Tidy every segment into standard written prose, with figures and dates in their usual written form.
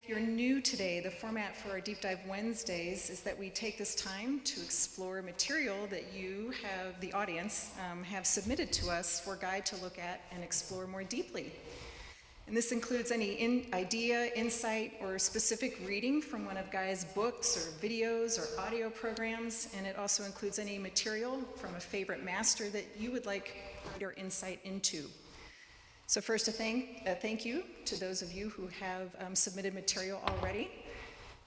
If you're new today, the format for our Deep Dive Wednesdays is that we take this time to explore material that you have, the audience, have submitted to us for Guy to look at and explore more deeply. And this includes any idea, insight, or specific reading from one of Guy's books or videos or audio programs, and it also includes any material from a favorite master that you would like greater insight into. So first, a thank you to those of you who have submitted material already.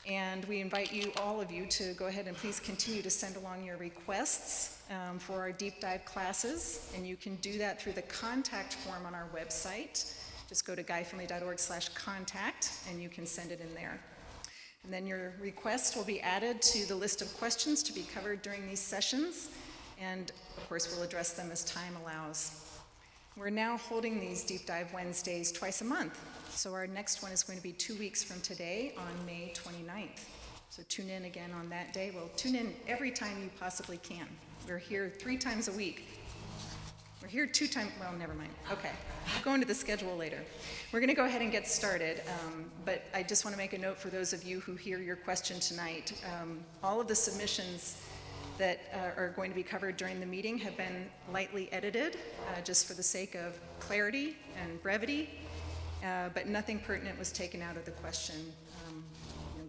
And we invite you, all of you, to go ahead and please continue to send along your requests for our deep dive classes. And you can do that through the contact form on our website. Just go to guyfinley.org/contact and you can send it in there. And then your request will be added to the list of questions to be covered during these sessions. And of course, we'll address them as time allows. We're now holding these Deep Dive Wednesdays twice a month. So our next one is going to be 2 weeks from today on May 29th. So tune in again on that day. Well, tune in every time you possibly can. We're here 3 times a week. We're here 2 times, well, never mind. Okay, we'll go into the schedule later. We're gonna go ahead and get started, but I just wanna make a note for those of you who hear your question tonight. All of the submissions that are going to be covered during the meeting have been lightly edited, just for the sake of clarity and brevity, but nothing pertinent was taken out of the question.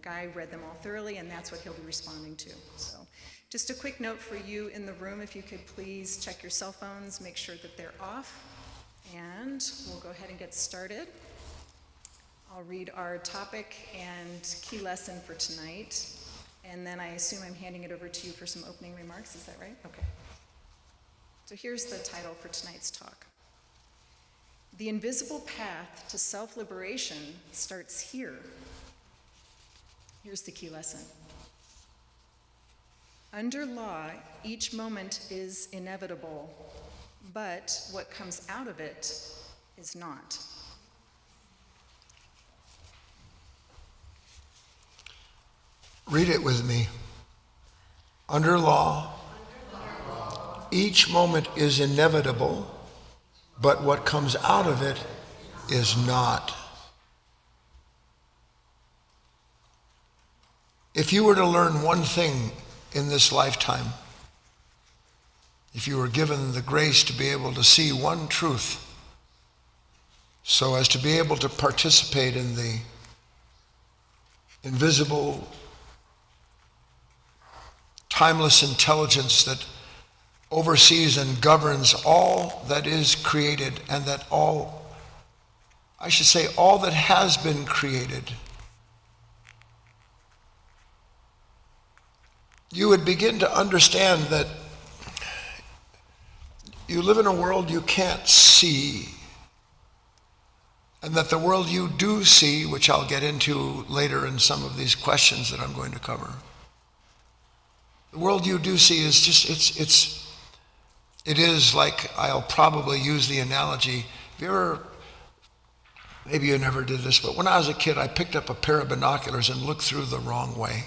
Guy read them all thoroughly, and that's what he'll be responding to. So, just a quick note for you in the room, if you could please check your cell phones, make sure that they're off, and we'll go ahead and get started. I'll read our topic and key lesson for tonight. And then I assume I'm handing it over to you for some opening remarks, is that right? Okay. So here's the title for tonight's talk. The invisible path to self-liberation starts here. Here's the key lesson. Under law, each moment is inevitable, but what comes out of it is not. Read it with me. Under law, each moment is inevitable, but what comes out of it is not. If you were to learn one thing in this lifetime, if you were given the grace to be able to see one truth, so as to be able to participate in the invisible, timeless intelligence that oversees and governs all that is created, and that all that has been created, you would begin to understand that you live in a world you can't see, and that the world you do see, which I'll get into later in some of these questions that I'm going to cover, the world you do see is just, it is like, I'll probably use the analogy, maybe you never did this, but when I was a kid, I picked up a pair of binoculars and looked through the wrong way.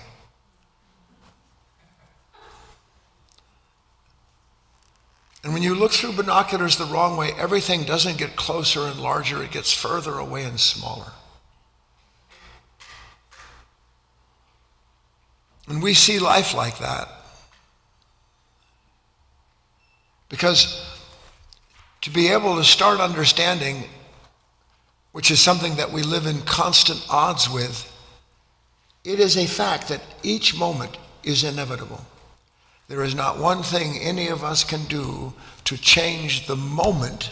And when you look through binoculars the wrong way, everything doesn't get closer and larger, it gets further away and smaller. And we see life like that. Because to be able to start understanding, which is something that we live in constant odds with, it is a fact that each moment is inevitable. There is not one thing any of us can do to change the moment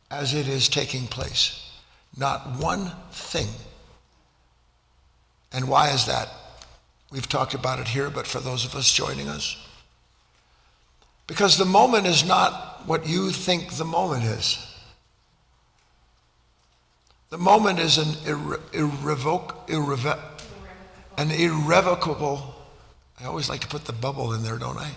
as it is taking place. Not one thing. And why is that? We've talked about it here, but for those of us joining us, because the moment is not what you think the moment is. The moment is an irrevocable, I always like to put the bubble in there, don't I?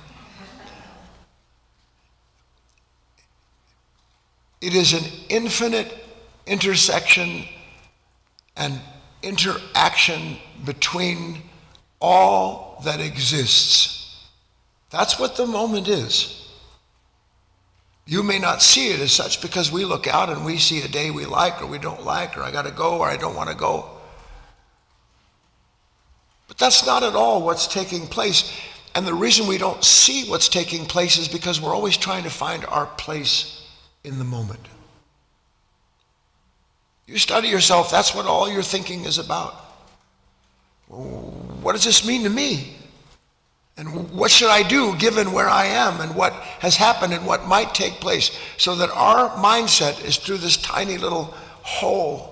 It is an infinite intersection and interaction between all that exists. That's what the moment is. You may not see it as such because we look out and we see a day we like or we don't like, or I gotta go or I don't wanna go. But that's not at all what's taking place. And the reason we don't see what's taking place is because we're always trying to find our place in the moment. You study yourself, that's what all your thinking is about. What does this mean to me? And what should I do given where I am and what has happened and what might take place? So that our mindset is through this tiny little hole.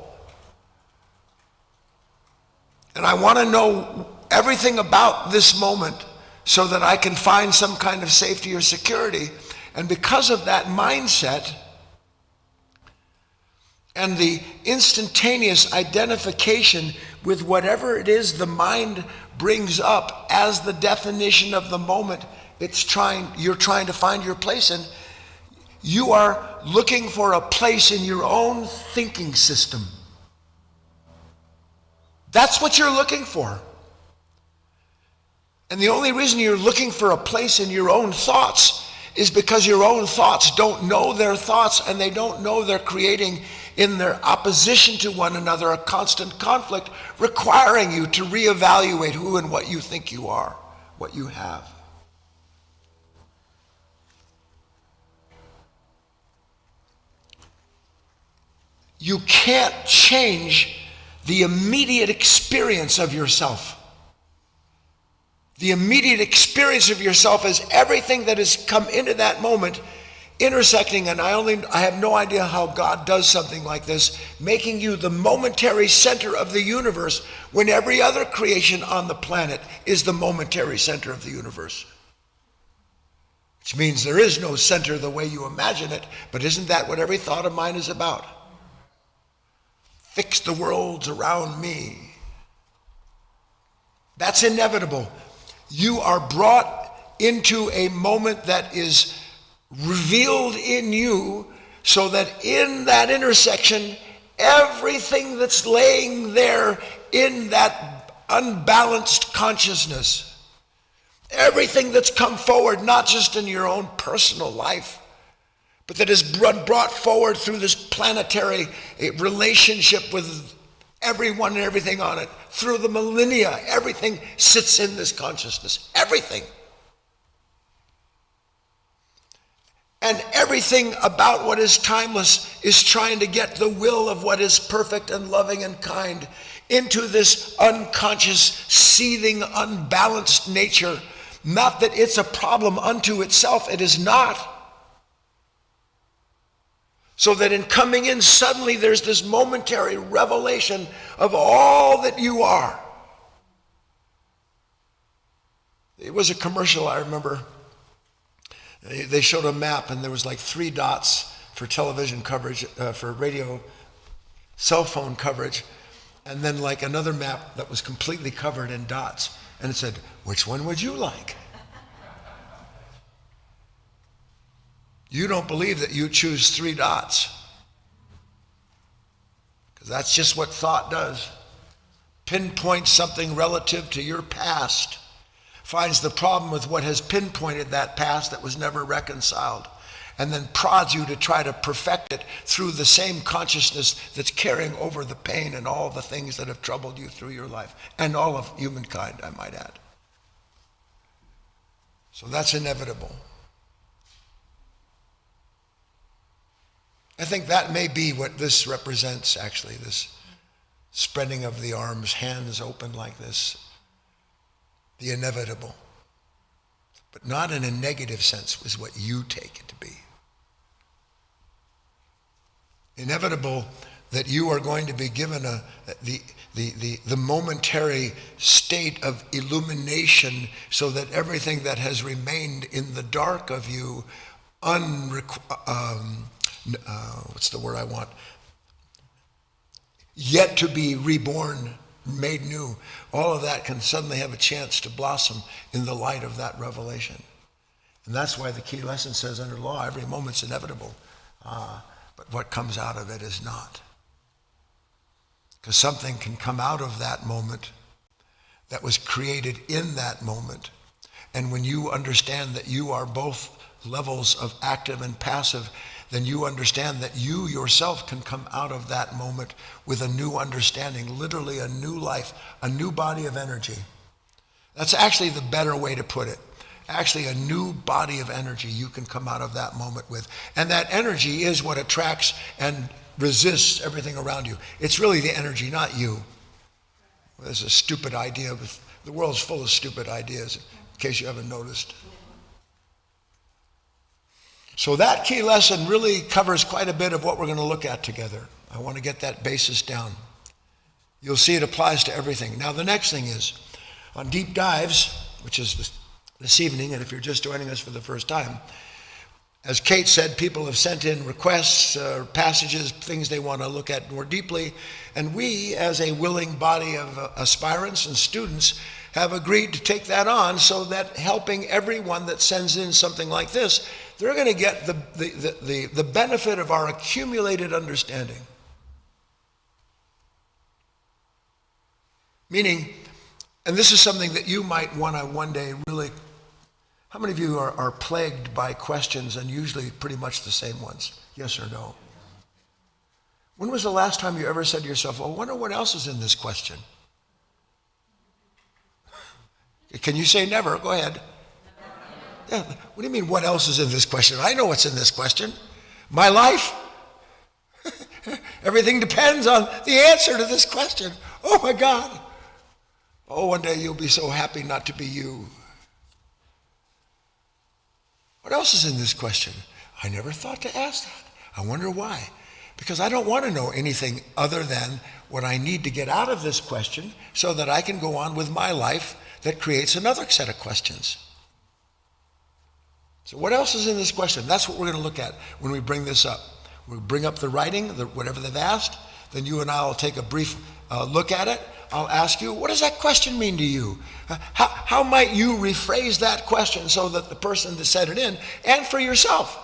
And I want to know everything about this moment so that I can find some kind of safety or security. And because of that mindset and the instantaneous identification with whatever it is the mind brings up as the definition of the moment you're trying to find your place in, you are looking for a place in your own thinking system. That's what you're looking for. And the only reason you're looking for a place in your own thoughts is because your own thoughts don't know their thoughts, and they don't know they're creating in their opposition to one another a constant conflict, requiring you to reevaluate who and what you think you are, what you have. You can't change the immediate experience of yourself. The immediate experience of yourself is everything that has come into that moment intersecting, and I have no idea how God does something like this, making you the momentary center of the universe when every other creation on the planet is the momentary center of the universe. Which means there is no center the way you imagine it, but isn't that what every thought of mine is about? Fix the worlds around me. That's inevitable. You are brought into a moment that is revealed in you, so that in that intersection, everything that's laying there in that unbalanced consciousness, everything that's come forward, not just in your own personal life, but that is brought forward through this planetary relationship with everyone and everything on it, through the millennia, everything sits in this consciousness, everything. And everything about what is timeless is trying to get the will of what is perfect and loving and kind into this unconscious, seething, unbalanced nature. Not that it's a problem unto itself, it is not. So that in coming in, suddenly there's this momentary revelation of all that you are. It was a commercial, I remember. They showed a map, and there was like 3 dots for television coverage, for radio, cell phone coverage, and then like another map that was completely covered in dots. And it said, which one would you like? You don't believe that you choose 3 dots, because that's just what thought does. Pinpoints something relative to your past, finds the problem with what has pinpointed that past that was never reconciled, and then prods you to try to perfect it through the same consciousness that's carrying over the pain and all the things that have troubled you through your life, and all of humankind, I might add. So that's inevitable. I think that may be what this represents, actually, this spreading of the arms, hands open like this, the inevitable. But not in a negative sense is what you take it to be. Inevitable that you are going to be given the momentary state of illumination, so that everything that has remained in the dark of you, what's the word I want? Yet to be reborn, made new, all of that can suddenly have a chance to blossom in the light of that revelation. And that's why the key lesson says, under law, every moment's inevitable, but what comes out of it is not. Because something can come out of that moment that was created in that moment. And when you understand that you are both levels of active and passive, then you understand that you yourself can come out of that moment with a new understanding, literally a new life, a new body of energy. That's actually the better way to put it. Actually, a new body of energy you can come out of that moment with. And that energy is what attracts and resists everything around you. It's really the energy, not you. There's a stupid idea. The world's full of stupid ideas, in case you haven't noticed. So that key lesson really covers quite a bit of what we're going to look at together. I want to get that basis down. You'll see it applies to everything. Now the next thing is, on deep dives, which is this evening, and if you're just joining us for the first time, as Kate said, people have sent in requests, passages, things they want to look at more deeply, and we, as a willing body of aspirants and students, have agreed to take that on so that helping everyone that sends in something like this, they're going to get the benefit of our accumulated understanding. Meaning, and this is something that you might want to one day really, how many of you are plagued by questions, and usually pretty much the same ones? Yes or no? When was the last time you ever said to yourself, oh, I wonder what else is in this question? Can you say never? Go ahead. Yeah. What do you mean, what else is in this question? I know what's in this question. My life. Everything depends on the answer to this question. Oh my God. Oh, one day you'll be so happy not to be you. What else is in this question? I never thought to ask that. I wonder why. Because I don't want to know anything other than what I need to get out of this question so that I can go on with my life that creates another set of questions. So what else is in this question? That's what we're going to look at when we bring this up. We'll bring up the writing, whatever they've asked, then you and I will take a brief look at it. I'll ask you, what does that question mean to you? How might you rephrase that question so that the person that sent it in, and for yourself,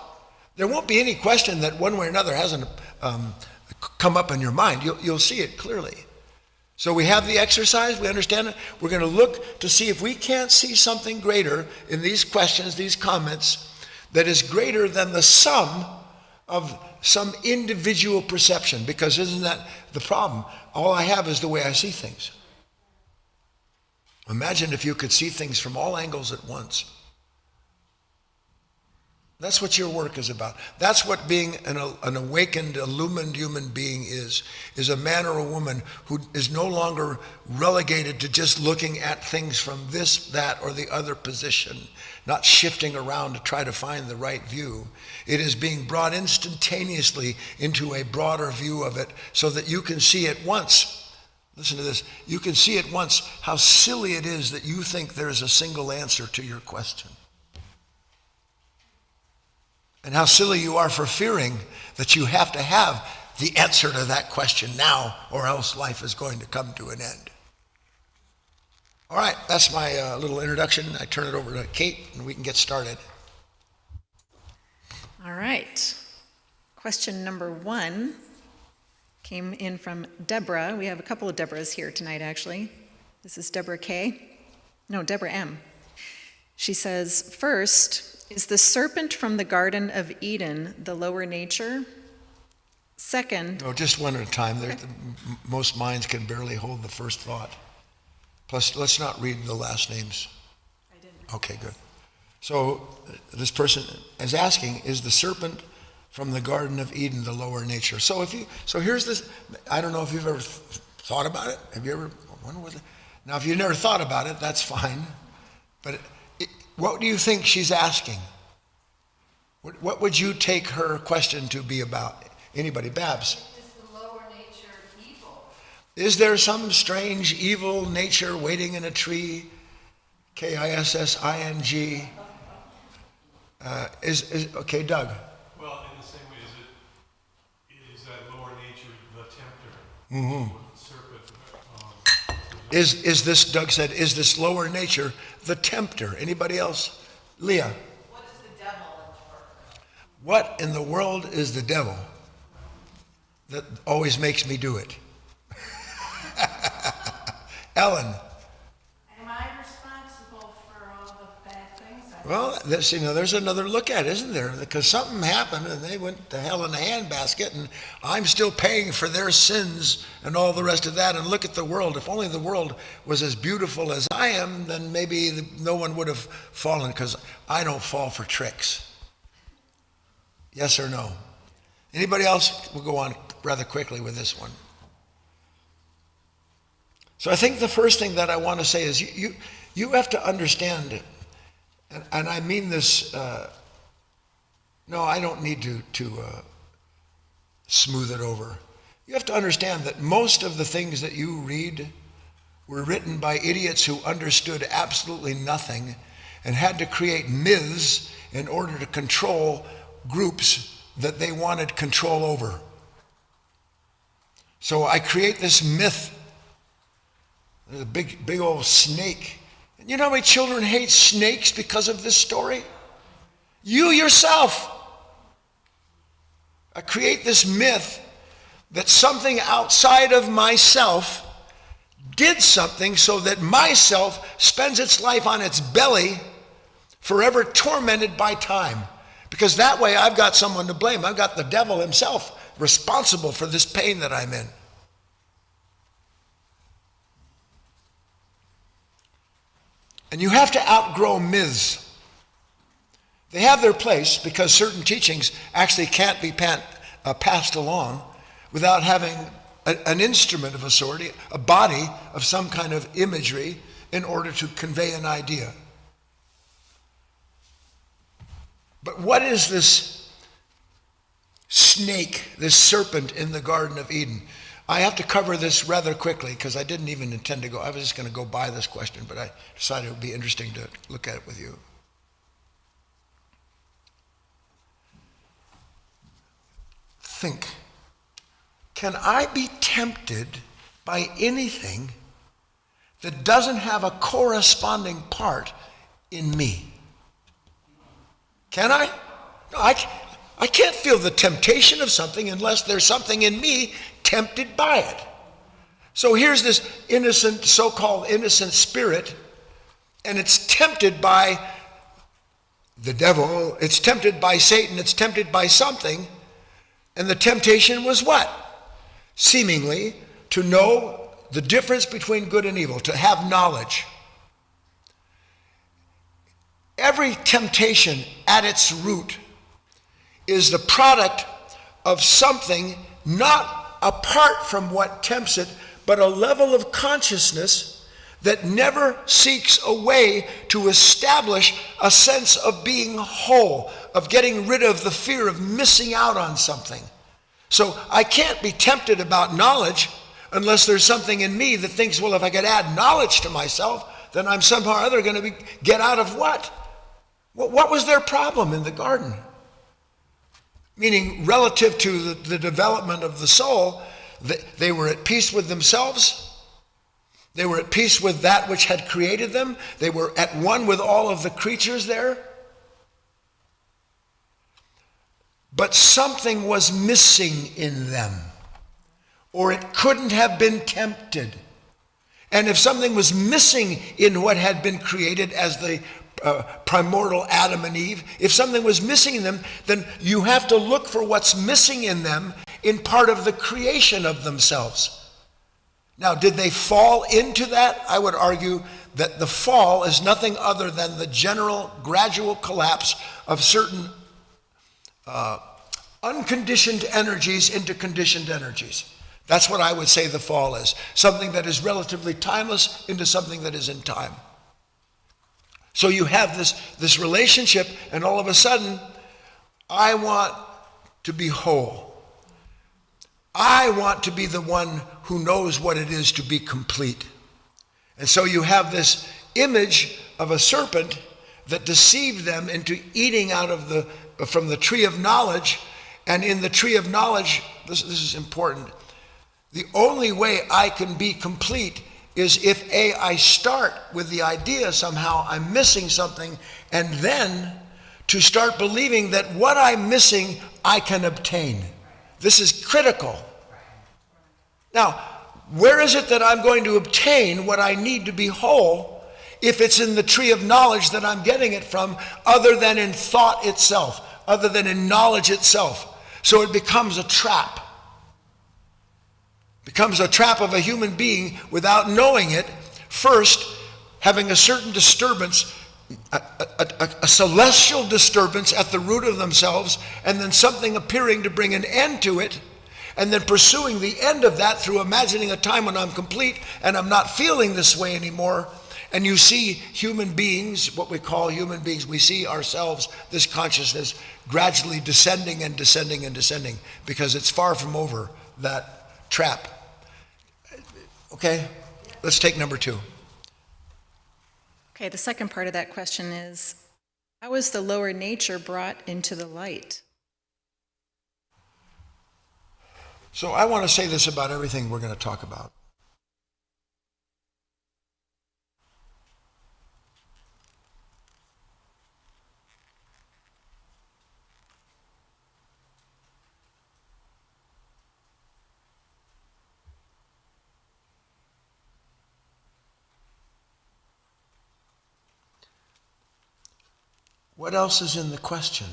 there won't be any question that one way or another hasn't come up in your mind. You'll see it clearly. So we have the exercise, we understand it. We're going to look to see if we can't see something greater in these questions, these comments, that is greater than the sum of some individual perception, because isn't that the problem? All I have is the way I see things. Imagine if you could see things from all angles at once. That's what your work is about. That's what being an awakened, illumined human being is a man or a woman who is no longer relegated to just looking at things from this, that, or the other position, not shifting around to try to find the right view. It is being brought instantaneously into a broader view of it so that you can see at once. Listen to this. You can see at once how silly it is that you think there is a single answer to your question. And how silly you are for fearing that you have to have the answer to that question now, or else life is going to come to an end. All right, that's my little introduction. I turn it over to Kate, and we can get started. All right. Question number 1 came in from Deborah. We have a couple of Deborahs here tonight, actually. This is Deborah K. No, Deborah M. She says, first, is the serpent from the Garden of Eden the lower nature? Second... No, just one at a time. Most minds can barely hold the first thought. Plus, let's not read the last names. I didn't. Okay, good. So this person is asking, is the serpent from the Garden of Eden the lower nature? So here's this. I don't know if you've ever thought about it. Have you ever? Now, if you've never thought about it, that's fine. But what do you think she's asking? What would you take her question to be about? Anybody? Babs? Is the lower nature evil? Is there some strange evil nature waiting in a tree? K-I-S-S-I-N-G. Okay, Doug. Well, in the same way, is that lower nature the tempter? Mm-hmm. The serpent. Is this, Doug said, is this lower nature the tempter? Anybody else? Leah. What is the devil in the world? What in the world is the devil that always makes me do it? Ellen. Am I responsible for all the bad things I Well, there's another look at it, isn't there? Because something happened and they went to hell in a handbasket, and I'm still paying for their sins and all the rest of that. And look at the world. If only the world was as beautiful as I am, then maybe no one would have fallen, because I don't fall for tricks. Yes or no? Anybody else? We'll go on rather quickly with this one. So I think the first thing that I want to say is you have to understand, and I mean this, no, I don't need to smooth it over. You have to understand that most of the things that you read were written by idiots who understood absolutely nothing and had to create myths in order to control groups that they wanted control over. So I create this myth. There's a big old snake. And you know how many children hate snakes because of this story? You yourself. I create this myth that something outside of myself did something so that myself spends its life on its belly, forever tormented by time. Because that way I've got someone to blame. I've got the devil himself responsible for this pain that I'm in. And you have to outgrow myths. They have their place because certain teachings actually can't be passed along without having an instrument of a sort, a body of some kind of imagery in order to convey an idea. But what is this snake, this serpent in the Garden of Eden? I have to cover this rather quickly because I didn't even intend to go. I was just going to go by this question, but I decided it would be interesting to look at it with you. Think, can I be tempted by anything that doesn't have a corresponding part in me? Can I? No, I can't feel the temptation of something unless there's something in me tempted by it. So here's this innocent, so-called innocent spirit, and it's tempted by the devil, it's tempted by Satan, it's tempted by something, and the temptation was what? Seemingly to know the difference between good and evil, to have knowledge. Every temptation at its root is the product of something not apart from what tempts it, but a level of consciousness that never seeks a way to establish a sense of being whole, of getting rid of the fear of missing out on something. So I can't be tempted about knowledge unless there's something in me that thinks, well, if I could add knowledge to myself, then I'm somehow or other going to get out of what? What was their problem in the garden? Meaning, relative to the development of the soul, they were at peace with themselves. They were at peace with that which had created them. They were at one with all of the creatures there. But something was missing in them, or it couldn't have been tempted. And if something was missing in what had been created as the primordial Adam and Eve, if something was missing in them, then you have to look for what's missing in them in part of the creation of themselves. Now, did they fall into that? I would argue that the fall is nothing other than the general gradual collapse of certain unconditioned energies into conditioned energies. That's what I would say the fall is. Something that is relatively timeless into something that is in time. So you have this relationship, and all of a sudden, I want to be whole. I want to be the one who knows what it is to be complete. And so you have this image of a serpent that deceived them into eating from the tree of knowledge. And in the tree of knowledge, this is important, the only way I can be complete is if I start with the idea somehow I'm missing something, and then to start believing that what I'm missing I can obtain. This is critical. Now, where is it that I'm going to obtain what I need to be whole if it's in the tree of knowledge that I'm getting it from, other than in thought itself, other than in knowledge itself. So it becomes a trap. Becomes a trap of a human being without knowing it, first having a certain disturbance, a celestial disturbance at the root of themselves, and then something appearing to bring an end to it, and then pursuing the end of that through imagining a time when I'm complete and I'm not feeling this way anymore. And you see human beings, what we call human beings, we see ourselves, this consciousness, gradually descending and descending and descending, because it's far from over that trap. Okay, let's take number 2. Okay, the second part of that question is, how is the lower nature brought into the light? So I want to say this about everything we're going to talk about. What else is in the question?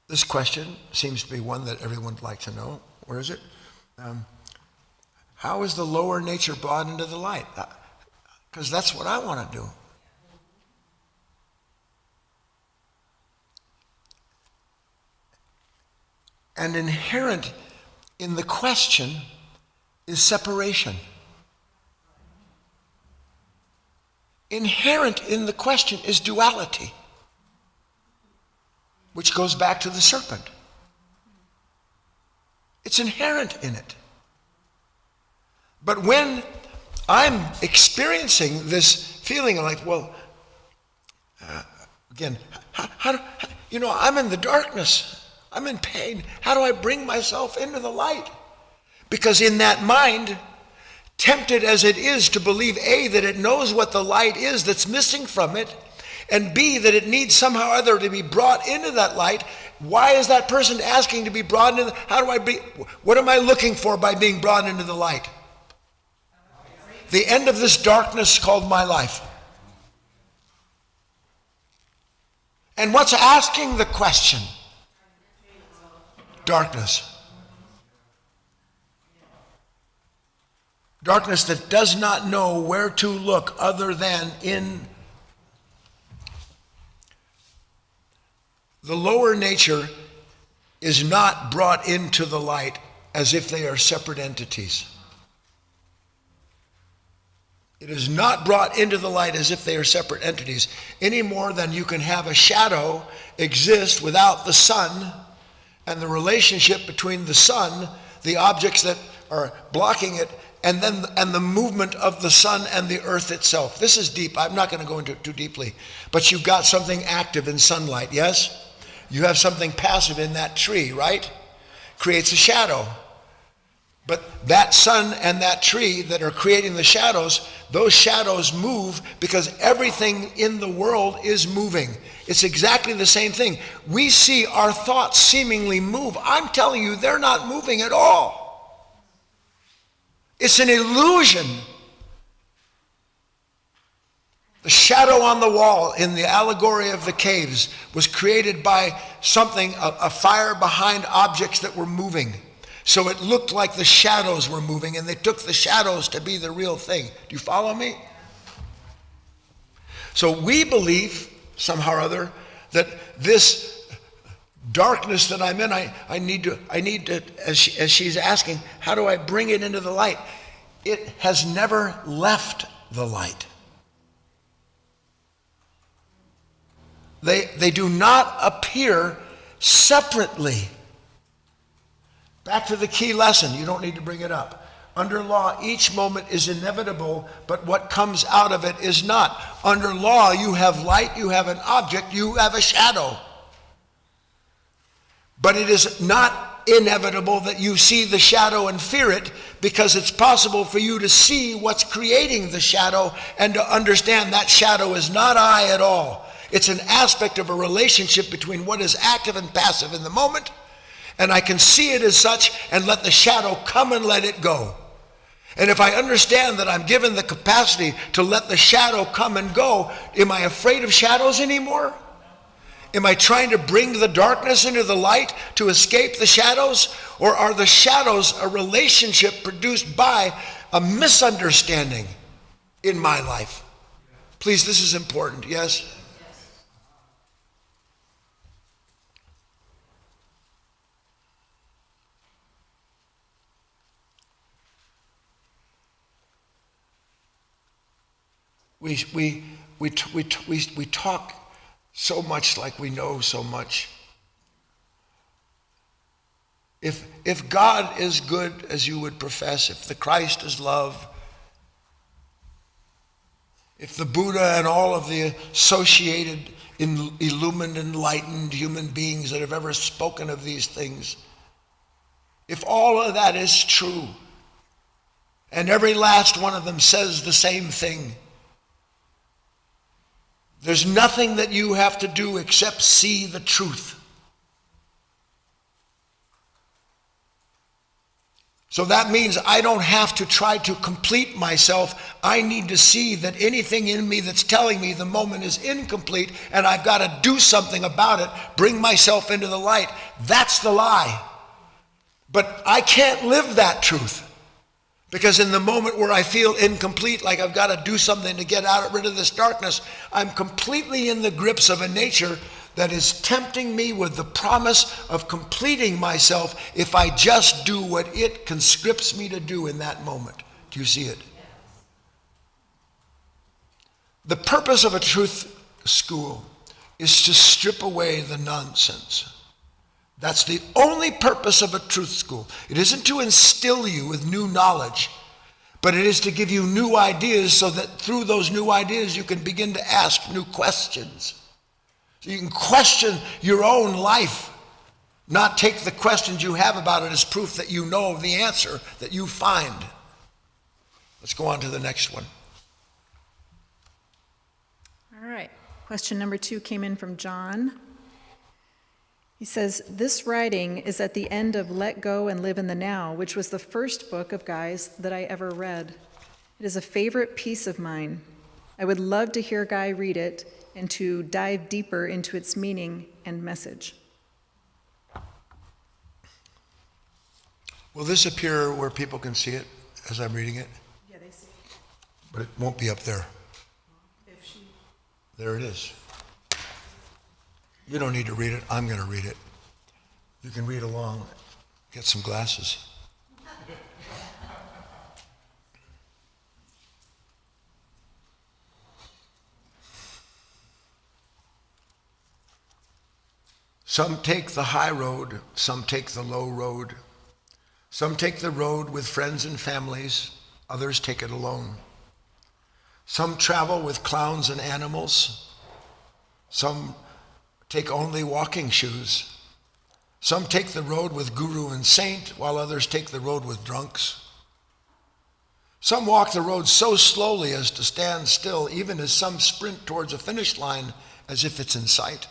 This question seems to be one that everyone would like to know. Where is it? How is the lower nature brought into the light? Because that's what I want to do. And inherent in the question is separation. Inherent in the question is duality, which goes back to the serpent. It's inherent in it. But when I'm experiencing this feeling like, well, again, I'm in the darkness. I'm in pain. How do I bring myself into the light? Because in that mind, tempted as it is to believe, A, that it knows what the light is that's missing from it, and B, that it needs somehow or other to be brought into that light. Why is that person asking to be brought into what am I looking for by being brought into the light? The end of this darkness called my life. And what's asking the question? Darkness. Darkness that does not know where to look other than in the lower nature is not brought into the light as if they are separate entities. It is not brought into the light as if they are separate entities, any more than you can have a shadow exist without the sun, and the relationship between the sun, the objects that are blocking it, and the movement of the sun and the earth itself. This is deep. I'm not going to go into it too deeply. But you've got something active in sunlight, yes? You have something passive in that tree, right? Creates a shadow. But that sun and that tree that are creating the shadows, those shadows move because everything in the world is moving. It's exactly the same thing. We see our thoughts seemingly move. I'm telling you, they're not moving at all. It's an illusion. The shadow on the wall in the allegory of the caves was created by something, a fire behind objects that were moving. So it looked like the shadows were moving, and they took the shadows to be the real thing. Do you follow me? So we believe, somehow or other, that this darkness that I'm in, I need to, as she's asking, how do I bring it into the light? It has never left the light. They do not appear separately. Back to the key lesson, you don't need to bring it up. Under law, each moment is inevitable, but what comes out of it is not. Under law, you have light, you have an object, you have a shadow. But it is not inevitable that you see the shadow and fear it, because it's possible for you to see what's creating the shadow and to understand that shadow is not I at all. It's an aspect of a relationship between what is active and passive in the moment, and I can see it as such and let the shadow come and let it go. And if I understand that I'm given the capacity to let the shadow come and go, am I afraid of shadows anymore? Am I trying to bring the darkness into the light to escape the shadows? Or are the shadows a relationship produced by a misunderstanding in my life? Please, this is important, yes? We talk so much like we know so much. If God is good as you would profess, if the Christ is love, if the Buddha and all of the associated, illumined, enlightened human beings that have ever spoken of these things, if all of that is true, and every last one of them says the same thing, there's nothing that you have to do except see the truth. So that means I don't have to try to complete myself. I need to see that anything in me that's telling me the moment is incomplete and I've got to do something about it, bring myself into the light. That's the lie. But I can't live that truth. Because in the moment where I feel incomplete, like I've got to do something to get rid of this darkness, I'm completely in the grips of a nature that is tempting me with the promise of completing myself if I just do what it conscripts me to do in that moment. Do you see it? The purpose of a truth school is to strip away the nonsense. That's the only purpose of a truth school. It isn't to instill you with new knowledge, but it is to give you new ideas so that through those new ideas you can begin to ask new questions. So you can question your own life, not take the questions you have about it as proof that you know the answer that you find. Let's go on to the next one. All right. Question number 2 came in from John. He says, this writing is at the end of Let Go and Live in the Now, which was the first book of Guy's that I ever read. It is a favorite piece of mine. I would love to hear Guy read it and to dive deeper into its meaning and message. Will this appear where people can see it as I'm reading it? Yeah, they see. But it won't be up there. If she... There it is. You don't need to read it. I'm going to read it. You can read along. Get some glasses. Some take the high road, some take the low road. Some take the road with friends and families, others take it alone. Some travel with clowns and animals. Some take only walking shoes. Some take the road with guru and saint, while others take the road with drunks. Some walk the road so slowly as to stand still, even as some sprint towards a finish line as if it's in sight.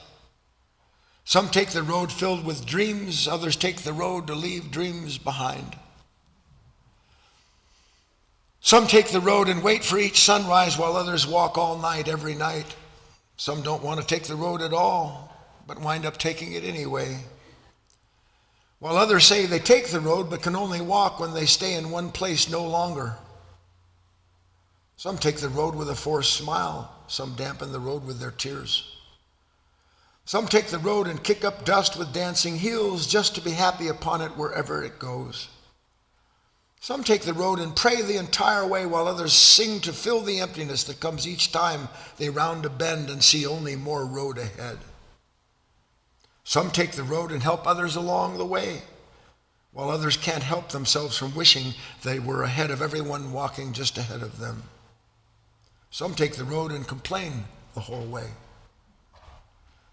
Some take the road filled with dreams, others take the road to leave dreams behind. Some take the road and wait for each sunrise, while others walk all night every night. Some don't want to take the road at all, but wind up taking it anyway. While others say they take the road, but can only walk when they stay in one place no longer. Some take the road with a forced smile. Some dampen the road with their tears. Some take the road and kick up dust with dancing heels just to be happy upon it wherever it goes. Some take the road and pray the entire way, while others sing to fill the emptiness that comes each time they round a bend and see only more road ahead. Some take the road and help others along the way, while others can't help themselves from wishing they were ahead of everyone walking just ahead of them. Some take the road and complain the whole way.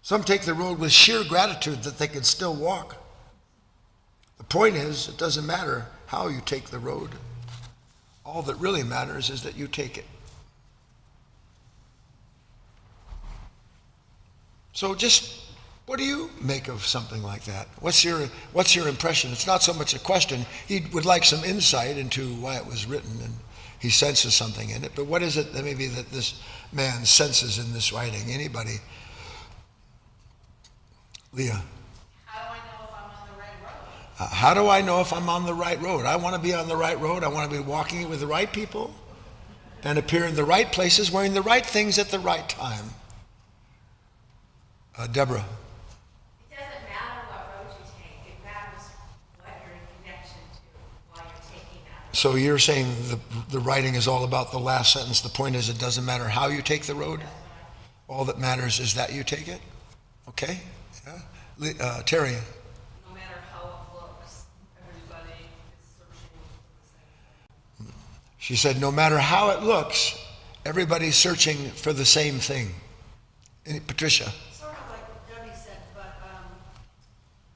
Some take the road with sheer gratitude that they can still walk. The point is, it doesn't matter how you take the road. All that really matters is that you take it. So just What do you make of something like that? What's your impression? It's not so much a question. He would like some insight into why it was written, and he senses something in it. But what is it that maybe that this man senses in this writing? Anybody? Leah. How do I know if I'm on the right road? How do I know if I'm on the right road? I want to be on the right road. I want to be walking with the right people and appear in the right places, wearing the right things at the right time. Deborah. It doesn't matter what road you take. It matters what you're in connection to while you're taking that road. So you're saying the writing is all about the last sentence. The point is it doesn't matter how you take the road. All that matters is that you take it. Okay? Yeah. Terry. No matter how it looks, everybody is searching for the same thing. She said, no matter how it looks, everybody's searching for the same thing. Patricia. Sort of like what Debbie said, but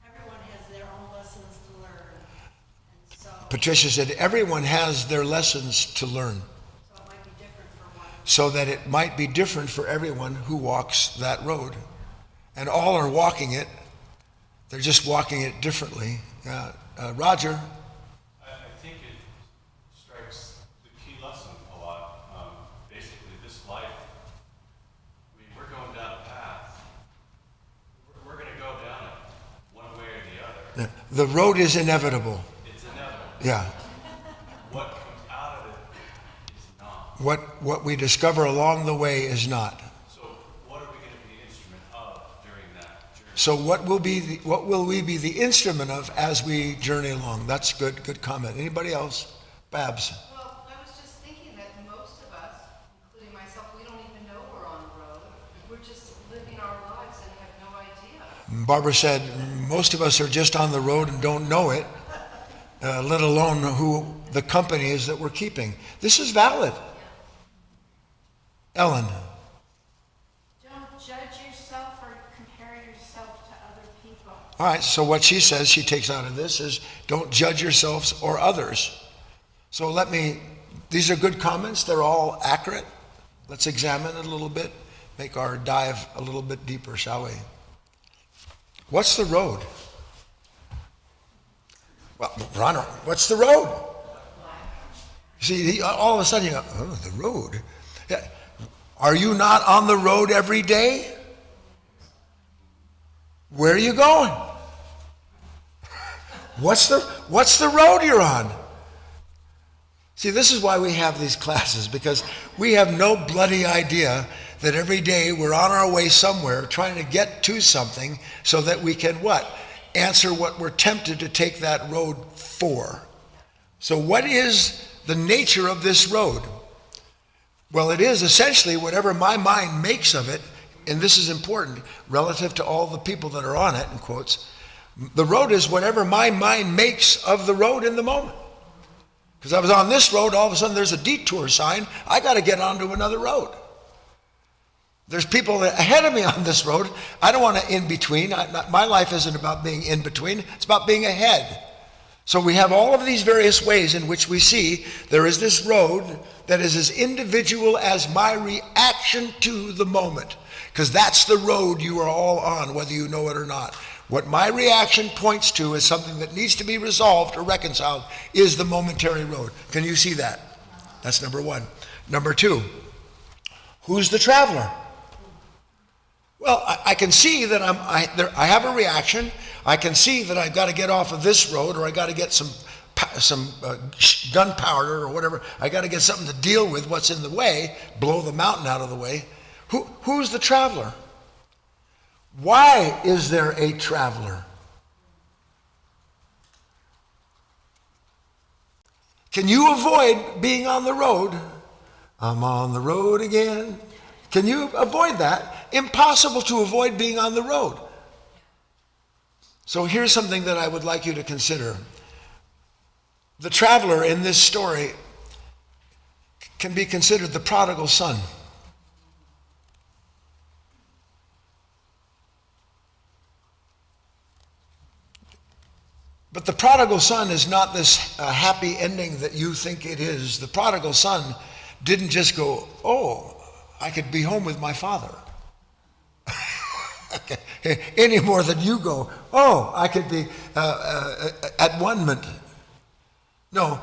everyone has their own lessons to learn. And so Patricia said, everyone has their lessons to learn. it might be different for one. So that it might be different for everyone who walks that road. And all are walking it. They're just walking it differently. Roger. I think it strikes the key lesson a lot. Basically, this life, I mean, we're going down a path. We're going to go down it one way or the other. The road is inevitable. It's inevitable. Yeah. What comes out of it is not. What we discover along the way is not. So what are we going to be the instrument of during that journey? So what will we be the instrument of as we journey along? That's good comment. Anybody else? Babs. Well, I was just thinking that most of us, including myself, we don't even know we're on the road. We're just living our lives and have no idea. Barbara said, most of us are just on the road and don't know it, let alone who the company is that we're keeping. This is valid. Ellen. Don't judge yourself or compare yourself to other people. All right, so what she says, she takes out of this is, don't judge yourselves or others. So these are good comments. They're all accurate. Let's examine it a little bit, make our dive a little bit deeper, shall we? What's the road? Well, Ronald, what's the road? You see, all of a sudden you go, oh, the road. Yeah. Are you not on the road every day? Where are you going? What's the road you're on? See, this is why we have these classes, because we have no bloody idea that every day we're on our way somewhere trying to get to something so that we can what? Answer what we're tempted to take that road for. So what is the nature of this road? Well, it is essentially whatever my mind makes of it, and this is important relative to all the people that are on it, in quotes. The road is whatever my mind makes of the road in the moment. Because I was on this road, all of a sudden there's a detour sign. I got to get onto another road. There's people ahead of me on this road. I don't want to in between. My life isn't about being in between. It's about being ahead. So we have all of these various ways in which we see there is this road that is as individual as my reaction to the moment. Because that's the road you are all on, whether you know it or not. What my reaction points to is something that needs to be resolved or reconciled is the momentary road. Can you see that? That's number one. Number two, who's the traveler? Well, I can see that I have a reaction. I can see that I've got to get off of this road, or I got to get some gunpowder or whatever. I got to get something to deal with what's in the way, blow the mountain out of the way. Who's the traveler? Why is there a traveler? Can you avoid being on the road? I'm on the road again. Can you avoid that? Impossible to avoid being on the road. So here's something that I would like you to consider. The traveler in this story can be considered the prodigal son. But the prodigal son is not this happy ending that you think it is. The prodigal son didn't just go, oh, I could be home with my father. Okay. Any more than you go, oh, I could be at one minute. No.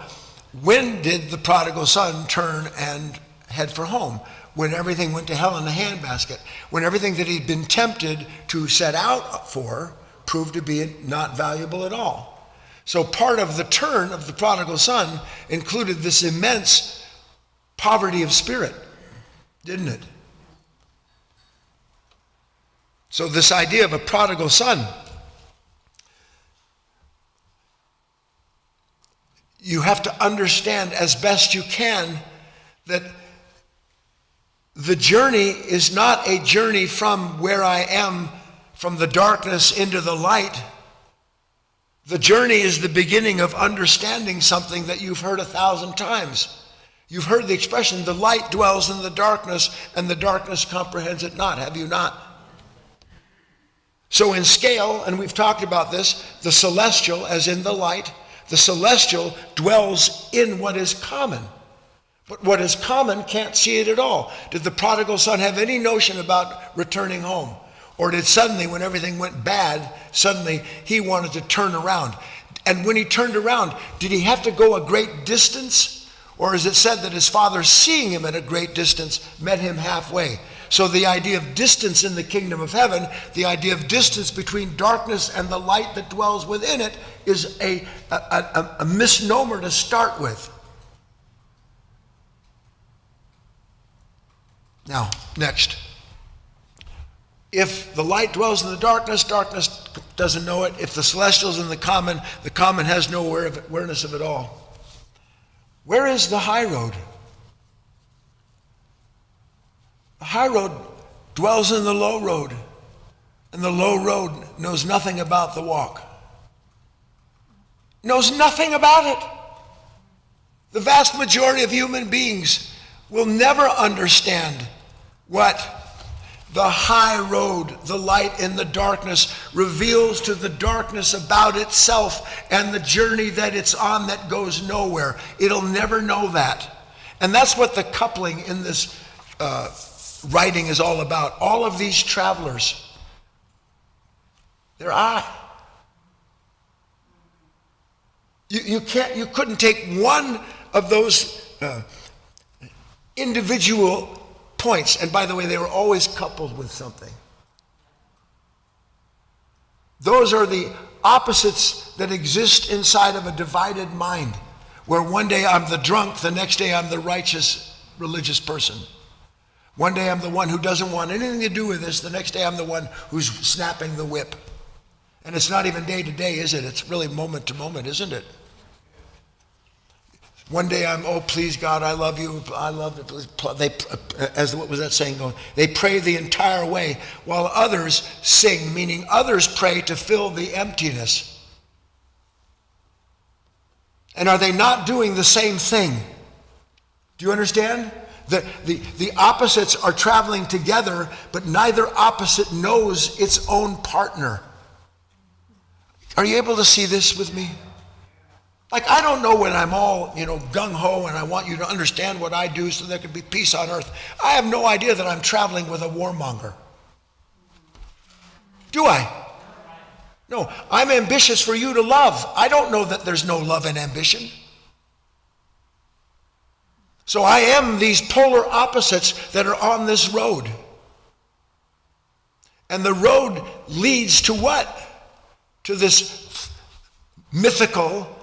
When did the prodigal son turn and head for home? When everything went to hell in the handbasket. When everything that he'd been tempted to set out for proved to be not valuable at all. So part of the turn of the prodigal son included this immense poverty of spirit, didn't it? So this idea of a prodigal son, you have to understand as best you can that the journey is not a journey from where I am, from the darkness into the light. The journey is the beginning of understanding something that you've heard 1,000 times. You've heard the expression, the light dwells in the darkness, and the darkness comprehends it not. Have you not? So in scale, and we've talked about this, the celestial, as in the light, the celestial dwells in what is common. But what is common can't see it at all. Did the prodigal son have any notion about returning home? Or did suddenly, when everything went bad, suddenly he wanted to turn around? And when he turned around, did he have to go a great distance? Or is it said that his father, seeing him at a great distance, met him halfway? So the idea of distance in the kingdom of heaven, the idea of distance between darkness and the light that dwells within it, is a misnomer to start with. Now, next. If the light dwells in the darkness, darkness doesn't know it. If the celestial is in the common has no awareness of it all. Where is the high road? The high road dwells in the low road, and the low road knows nothing about the walk. Knows nothing about it. The vast majority of human beings will never understand what the high road, the light in the darkness, reveals to the darkness about itself and the journey that it's on that goes nowhere. It'll never know that. And that's what the coupling in this writing is all about. All of these travelers, they're I. You couldn't take one of those individual points, and by the way, they were always coupled with something. Those are the opposites that exist inside of a divided mind, where one day I'm the drunk, the next day I'm the righteous religious person. One day I'm the one who doesn't want anything to do with this, the next day I'm the one who's snapping the whip. And it's not even day to day, is it? It's really moment to moment, isn't it? One day I'm, oh, please God, I love you, I love it. They, as what was that saying going? They pray the entire way, while others sing, meaning others pray to fill the emptiness. And are they not doing the same thing? Do you understand? The opposites are traveling together, but neither opposite knows its own partner. Are you able to see this with me? Like, I don't know when I'm all, gung-ho and I want you to understand what I do so there could be peace on earth. I have no idea that I'm traveling with a warmonger. Do I? No, I'm ambitious for you to love. I don't know that there's no love and ambition. So I am these polar opposites that are on this road. And the road leads to what? To this mythical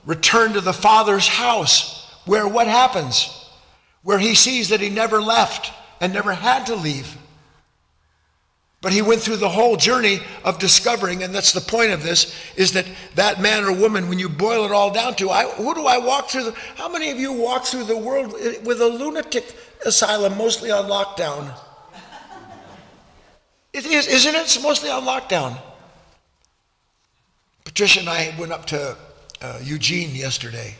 return to the Father's house, where what happens? Where he sees that he never left and never had to leave. But he went through the whole journey of discovering, and that's the point of this, is that man or woman, when you boil it all down to, who do I walk through? How many of you walk through the world with a lunatic asylum mostly on lockdown? It is, isn't it? It's mostly on lockdown. Patricia and I went up to Eugene yesterday.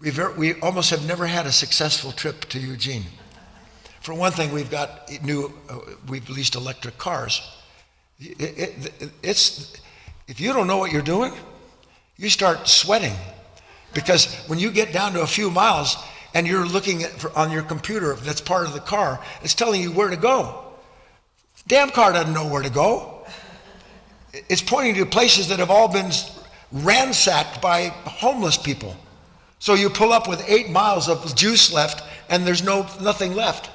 We almost have never had a successful trip to Eugene. For one thing, we've leased electric cars. If you don't know what you're doing, you start sweating. Because when you get down to a few miles and you're looking on your computer that's part of the car, it's telling you where to go. Damn car doesn't know where to go. It's pointing to places that have all been ransacked by homeless people. So you pull up with 8 miles of juice left and there's nothing left.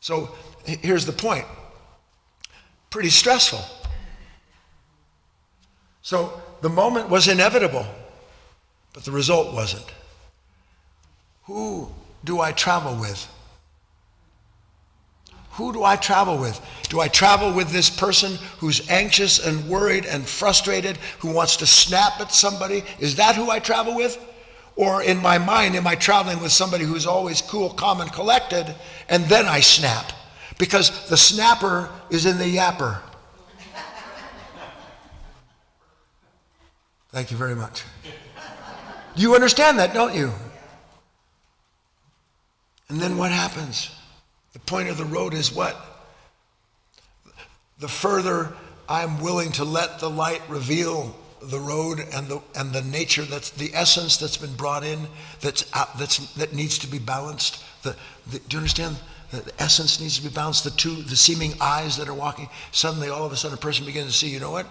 So here's the point. Pretty stressful. So the moment was inevitable, but the result wasn't. Who do I travel with? Who do I travel with? Do I travel with this person who's anxious and worried and frustrated, who wants to snap at somebody? Is that who I travel with? Or in my mind, am I traveling with somebody who's always cool, calm, and collected, and then I snap? Because the snapper is in the yapper. Thank you very much. You understand that, don't you? And then what happens? The point of the road is what? The further I'm willing to let the light reveal the road and the nature, that's the essence that's been brought in, that needs to be balanced. Do you understand? The essence needs to be balanced. The seeming eyes that are walking. Suddenly, all of a sudden, a person begins to see. You know what?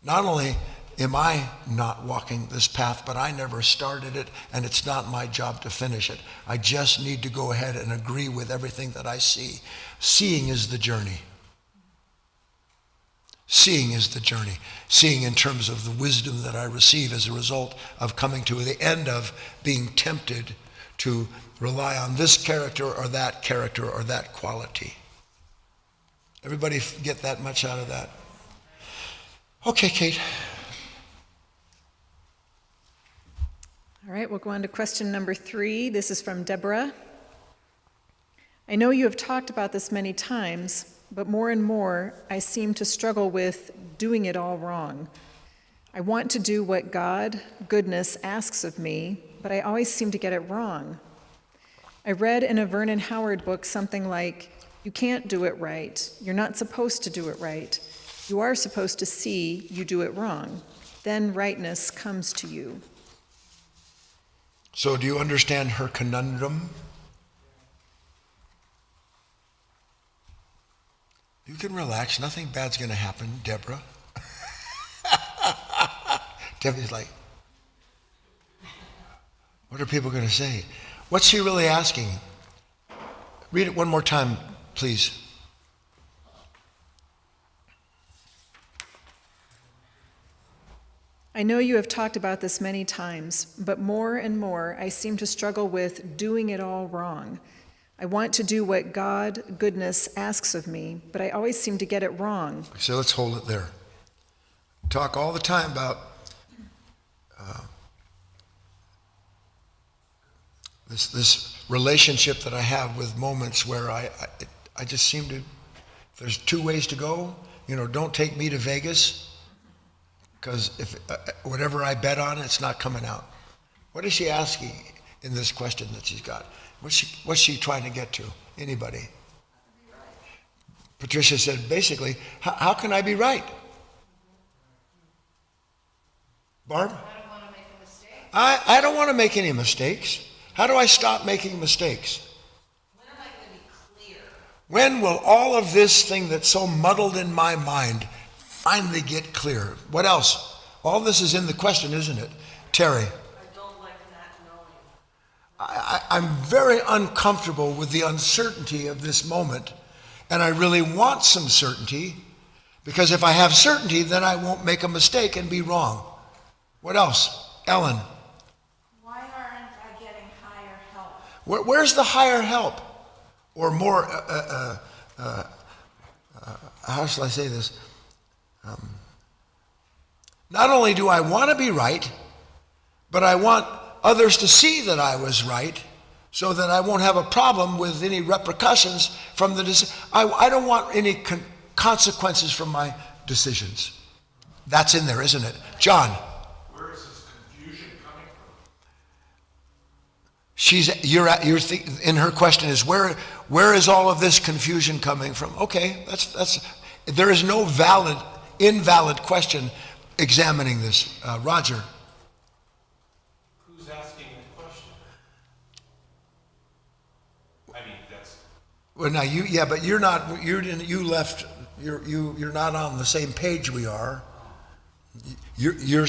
Not only am I not walking this path, but I never started it, and it's not my job to finish it. I just need to go ahead and agree with everything that I see. Seeing is the journey. Seeing is the journey. Seeing in terms of the wisdom that I receive as a result of coming to the end of being tempted to rely on this character or that quality. Everybody get that much out of that? Okay, Kate. All right, we'll go on to question number 3. This is from Deborah. I know you have talked about this many times, but more and more I seem to struggle with doing it all wrong. I want to do what God, goodness, asks of me, but I always seem to get it wrong. I read in a Vernon Howard book something like, you can't do it right. You're not supposed to do it right. You are supposed to see you do it wrong. Then rightness comes to you. So do you understand her conundrum? You can relax. Nothing bad's going to happen, Deborah. Debbie's like, what are people going to say? What's she really asking? Read it one more time, please. I know you have talked about this many times, but more and more I seem to struggle with doing it all wrong. I want to do what God, goodness, asks of me, but I always seem to get it wrong. So let's hold it there. Talk all the time about this relationship that I have with moments where I just seem to, if there's 2 ways to go, don't take me to Vegas, because if whatever I bet on, it's not coming out. What is she asking in this question that she's got? What's she trying to get to? Anybody? Patricia said, basically, how can I be right? Barb? I don't want to make a mistake. I don't want to make any mistakes. How do I stop making mistakes? When am I going to be clear? When will all of this thing that's so muddled in my mind finally get clear? What else? All this is in the question, isn't it? Terry. I don't like not knowing. I'm very uncomfortable with the uncertainty of this moment, and I really want some certainty, because if I have certainty, then I won't make a mistake and be wrong. What else? Ellen. Why aren't I getting higher help? Where's the higher help? Or more, how shall I say this? Not only do I want to be right, but I want others to see that I was right, so that I won't have a problem with any repercussions from the decision. I don't want any consequences from my decisions. That's in there, isn't it? John. Where is this confusion coming from? In her question is, where is all of this confusion coming from? Okay, there is no invalid question examining this. Roger. Who's asking the question? I mean, Well, now but you're not. You left. You're not on the same page we are. You're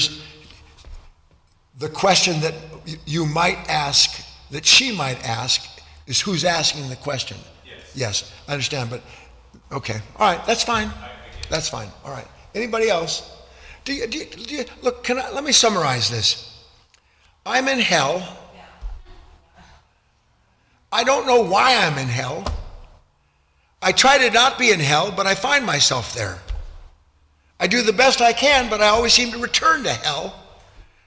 the question that you might ask, that she might ask, is who's asking the question? Yes. Yes, I understand, but okay, all right, that's fine. That's fine. All right. Anybody else? Look? Let me summarize this. I'm in hell. I don't know why I'm in hell. I try to not be in hell, but I find myself there. I do the best I can, but I always seem to return to hell.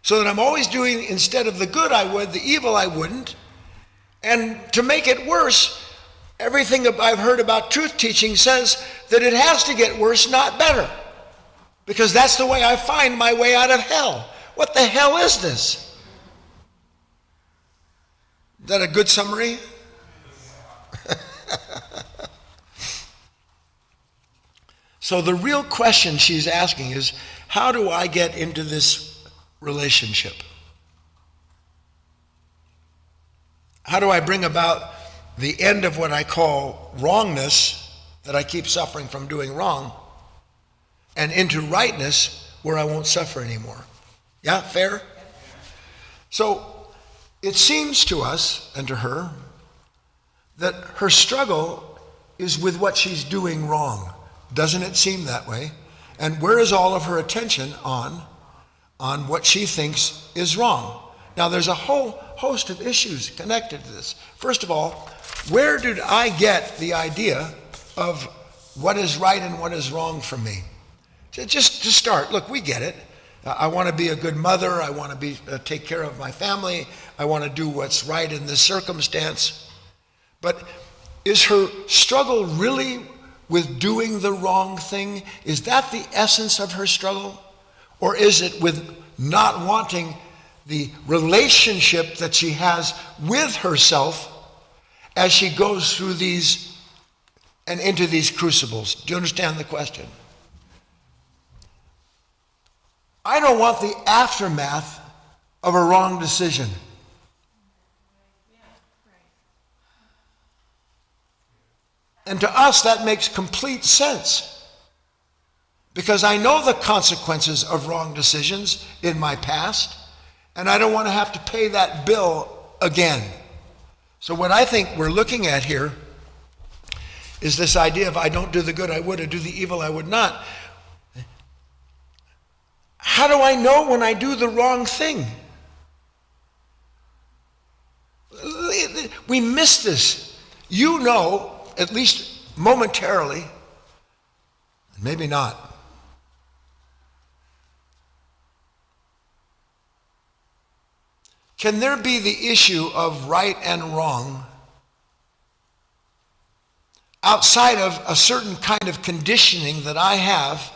So that I'm always doing, instead of the good I would, the evil I wouldn't. And to make it worse, everything I've heard about truth teaching says that it has to get worse, not better. Because that's the way I find my way out of hell. What the hell is this? Is that a good summary? So the real question she's asking is, how do I get into this relationship? How do I bring about the end of what I call wrongness, that I keep suffering from doing wrong, and into rightness where I won't suffer anymore? Yeah, fair? So it seems to us and to her that her struggle is with what she's doing wrong. Doesn't it seem that way? And where is all of her attention on what she thinks is wrong? Now, there's a whole host of issues connected to this. First of all, where did I get the idea of what is right and what is wrong for me? Just to start, look, we get it. I want to be a good mother. I want to take care of my family. I want to do what's right in this circumstance. But is her struggle really with doing the wrong thing? Is that the essence of her struggle? Or is it with not wanting the relationship that she has with herself as she goes through these and into these crucibles? Do you understand the question? I don't want the aftermath of a wrong decision. And to us, that makes complete sense. Because I know the consequences of wrong decisions in my past, and I don't want to have to pay that bill again. So what I think we're looking at here is this idea of I don't do the good I would, I do the evil I would not. How do I know when I do the wrong thing? We miss this. You know, at least momentarily, maybe not. Can there be the issue of right and wrong outside of a certain kind of conditioning that I have,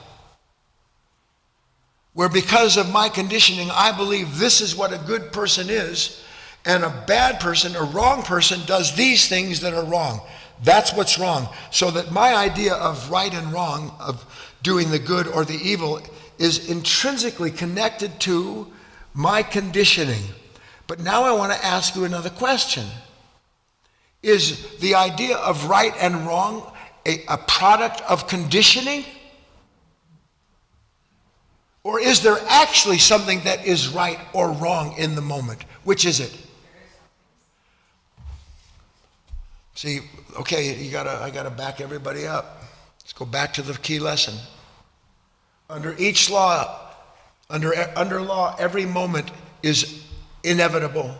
where because of my conditioning I believe this is what a good person is, and a bad person, a wrong person, does these things that are wrong? That's what's wrong. So that my idea of right and wrong, of doing the good or the evil, is intrinsically connected to my conditioning. But now I want to ask you another question. Is the idea of right and wrong a product of conditioning? Or is there actually something that is right or wrong in the moment? Which is it? See, okay, I gotta back everybody up. Let's go back to the key lesson. Under each law, under law, every moment is inevitable,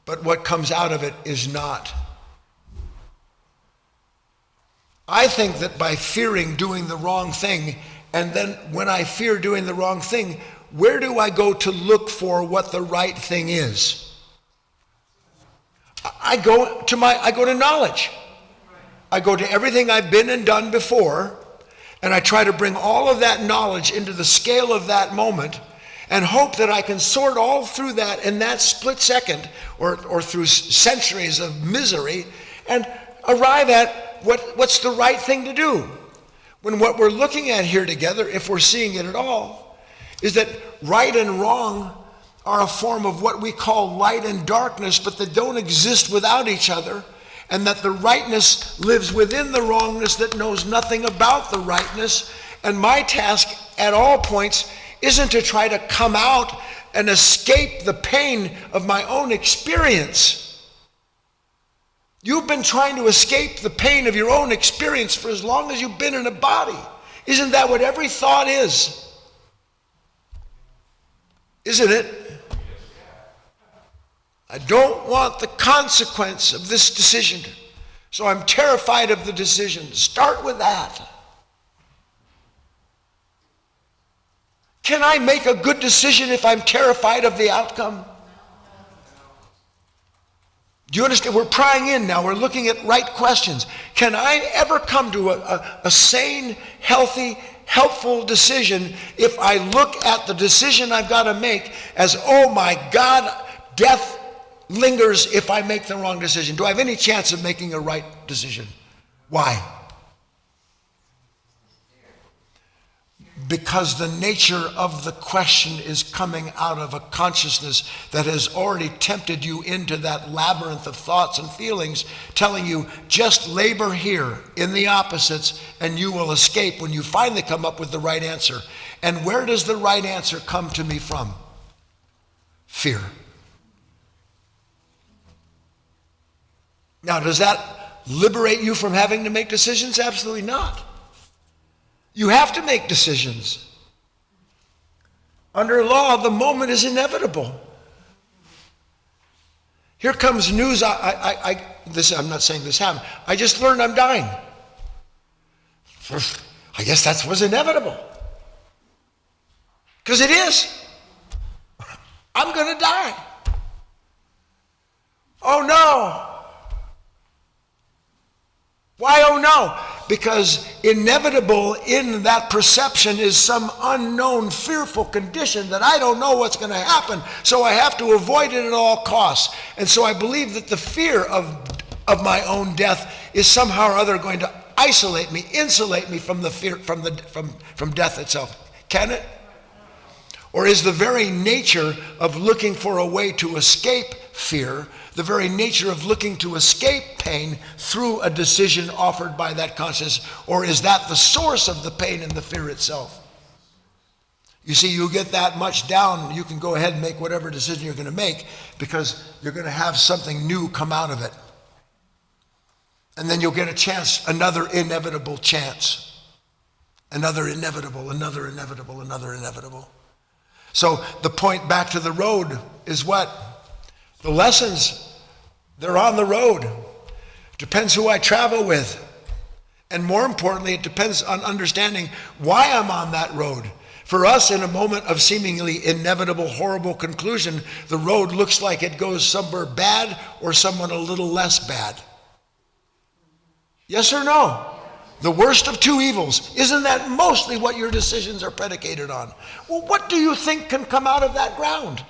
but what comes out of it is not. I think that by fearing doing the wrong thing, and then when I fear doing the wrong thing, where do I go to look for what the right thing is? I go to knowledge. I go to everything I've been and done before, and I try to bring all of that knowledge into the scale of that moment and hope that I can sort all through that in that split second or through centuries of misery and arrive at what's the right thing to do. When what we're looking at here together, if we're seeing it at all, is that right and wrong are a form of what we call light and darkness, but they don't exist without each other. and that the rightness lives within the wrongness that knows nothing about the rightness. And my task at all points isn't to try to come out and escape the pain of my own experience. You've been trying to escape the pain of your own experience for as long as you've been in a body. Isn't that what every thought is? Isn't it? I don't want the consequence of this decision, so I'm terrified of the decision. Start with that. Can I make a good decision if I'm terrified of the outcome? Do you understand? We're prying in now. We're looking at right questions. Can I ever come to a sane, healthy, helpful decision if I look at the decision I've got to make as, oh my God, death lingers if I make the wrong decision? Do I have any chance of making a right decision? Why? Because the nature of the question is coming out of a consciousness that has already tempted you into that labyrinth of thoughts and feelings, telling you just labor here in the opposites and you will escape when you finally come up with the right answer. And where does the right answer come to me from? Fear. Now, does that liberate you from having to make decisions? Absolutely not. You have to make decisions. Under law, the moment is inevitable. Here comes news. I'm not saying this happened. I just learned I'm dying. I guess that was inevitable. Because it is. I'm going to die. Oh no. Why, oh no? Because inevitable in that perception is some unknown fearful condition that I don't know what's going to happen, so I have to avoid it at all costs. And so I believe that the fear of my own death is somehow or other going to isolate me, insulate me from the fear, from death itself. Can it? Or is the very nature of looking for a way to escape fear, the very nature of looking to escape pain through a decision offered by that consciousness, or is that the source of the pain and the fear itself? You see, you get that much down, you can go ahead and make whatever decision you're going to make because you're going to have something new come out of it. And then you'll get a chance, another inevitable chance. Another inevitable, another inevitable, another inevitable. So the point back to the road is what? The lessons, they're on the road. Depends who I travel with. And more importantly, it depends on understanding why I'm on that road. For us, in a moment of seemingly inevitable, horrible conclusion, the road looks like it goes somewhere bad or someone a little less bad. Yes or no? The worst of two evils. Isn't that mostly what your decisions are predicated on? Well, what do you think can come out of that ground?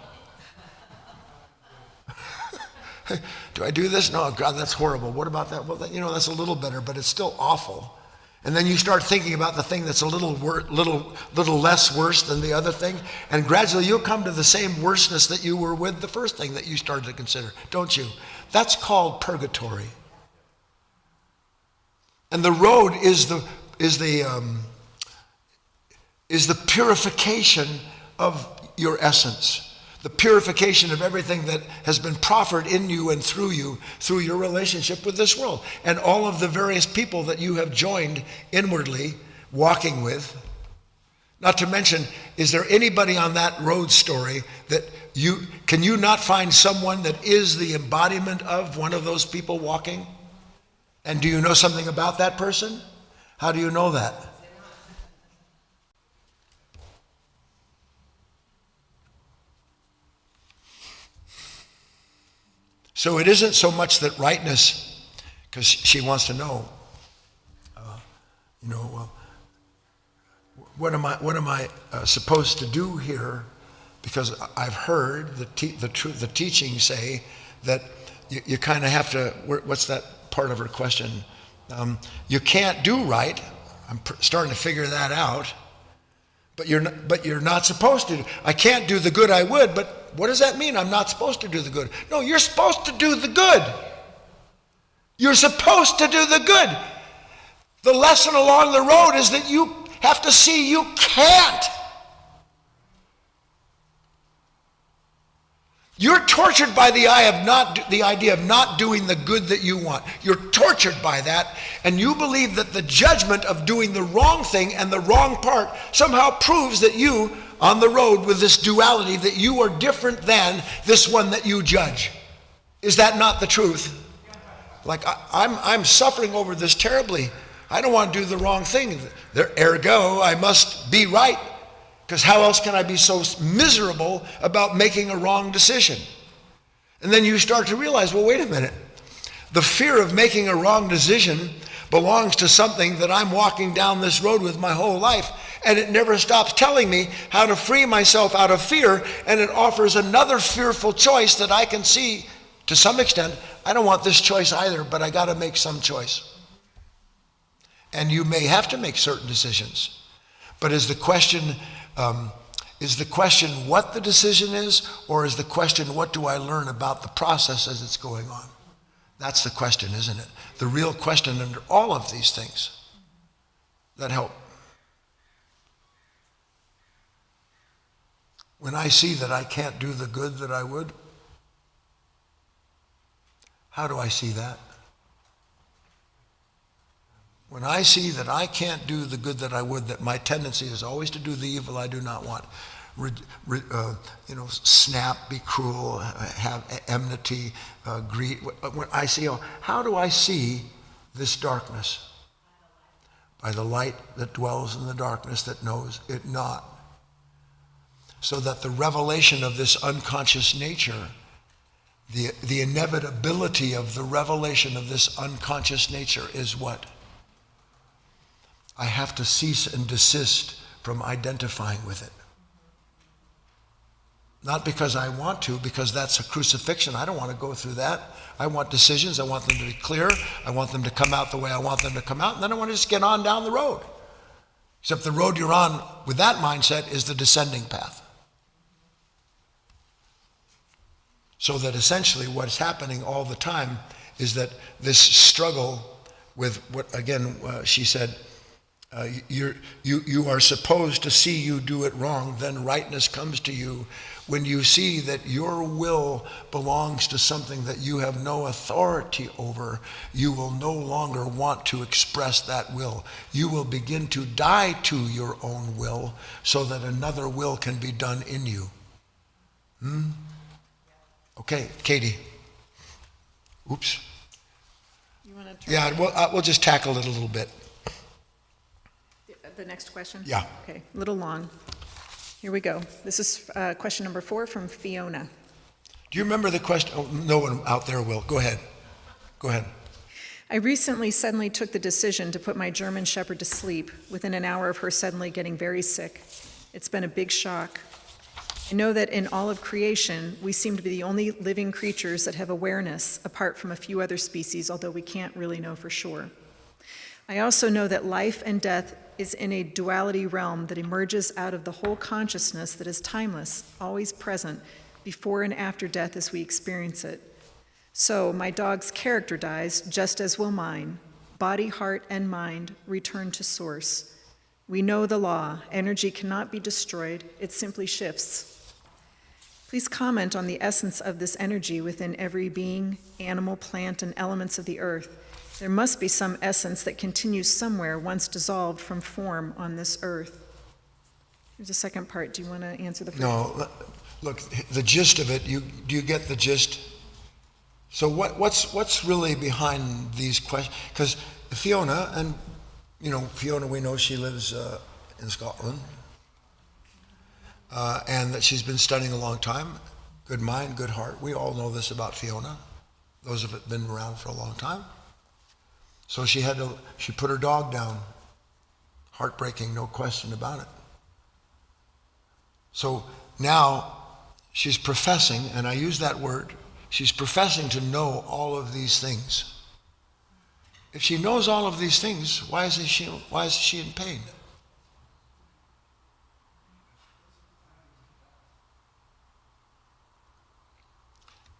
Do I do this? No, God, that's horrible. What about that? Well, that's a little better, but it's still awful. And then you start thinking about the thing that's a little less worse than the other thing, and gradually you'll come to the same worseness that you were with the first thing that you started to consider, don't you? That's called purgatory. And the road is the purification of your essence. The purification of everything that has been proffered in you and through you, through your relationship with this world. And all of the various people that you have joined inwardly, walking with. Not to mention, is there anybody on that road story that can you not find someone that is the embodiment of one of those people walking? And do you know something about that person? How do you know that? So it isn't so much that rightness, because she wants to know, what am I supposed to do here? Because I've heard the teaching say that you kind of have to. What's that part of her question? You can't do right. I'm starting to figure that out. But you're not supposed to. I can't do the good I would, but what does that mean? I'm not supposed to do the good. No, you're supposed to do the good. You're supposed to do the good. The lesson along the road is that you have to see you can't. You're tortured by the idea of not doing the good that you want. You're tortured by that, and you believe that the judgment of doing the wrong thing and the wrong part somehow proves that you, on the road with this duality, that you are different than this one that you judge. Is that not the truth? Like, I'm suffering over this terribly. I don't want to do the wrong thing. Ergo, I must be right. Because how else can I be so miserable about making a wrong decision? And then you start to realize, well, wait a minute. The fear of making a wrong decision belongs to something that I'm walking down this road with my whole life. And it never stops telling me how to free myself out of fear. And it offers another fearful choice that I can see to some extent. I don't want this choice either, but I got to make some choice. And you may have to make certain decisions. But is the question what the decision is, or is the question what do I learn about the process as it's going on? That's the question, isn't it? The real question under all of these things that help. When I see that I can't do the good that I would, how do I see that? When I see that I can't do the good that I would, that my tendency is always to do the evil I do not want, snap, be cruel, have enmity, greed. When I see, how do I see this darkness? By the light that dwells in the darkness that knows it not. So that the revelation of this unconscious nature, the inevitability of the revelation of this unconscious nature is what? I have to cease and desist from identifying with it. Not because I want to, because that's a crucifixion. I don't want to go through that. I want decisions. I want them to be clear. I want them to come out the way I want them to come out. And then I want to just get on down the road. Except the road you're on with that mindset is the descending path. So that essentially what's happening all the time is that this struggle with what, again, she said, you are supposed to see you do it wrong, then rightness comes to you. When you see that your will belongs to something that you have no authority over, you will no longer want to express that will. You will begin to die to your own will so that another will can be done in you. Okay, Katie. Oops. You want to turn? Yeah, we'll just tackle it a little bit. The next question? Yeah. Okay, a little long. Here we go. This is question number 4 from Fiona. Do you remember the question? Oh, no one out there will. Go ahead. Go ahead. I recently suddenly took the decision to put my German Shepherd to sleep within an hour of her suddenly getting very sick. It's been a big shock. I know that in all of creation, we seem to be the only living creatures that have awareness, apart from a few other species, although we can't really know for sure. I also know that life and death is in a duality realm that emerges out of the whole consciousness that is timeless, always present, before and after death as we experience it. So my dog's character dies, just as will mine. Body, heart, and mind return to source. We know the law. Energy cannot be destroyed. It simply shifts. Please comment on the essence of this energy within every being, animal, plant, and elements of the earth. There must be some essence that continues somewhere once dissolved from form on this earth. Here's the second part. Do you want to answer the first? No, look, the gist of it, do you get the gist? So what's really behind these questions? Because Fiona, and Fiona, we know she lives in Scotland, and that she's been studying a long time. Good mind, good heart. We all know this about Fiona. Those of it been around for a long time. So she put her dog down. Heartbreaking, no question about it. So now she's professing, and I use that word, she's professing to know all of these things. If she knows all of these things, why is she in pain?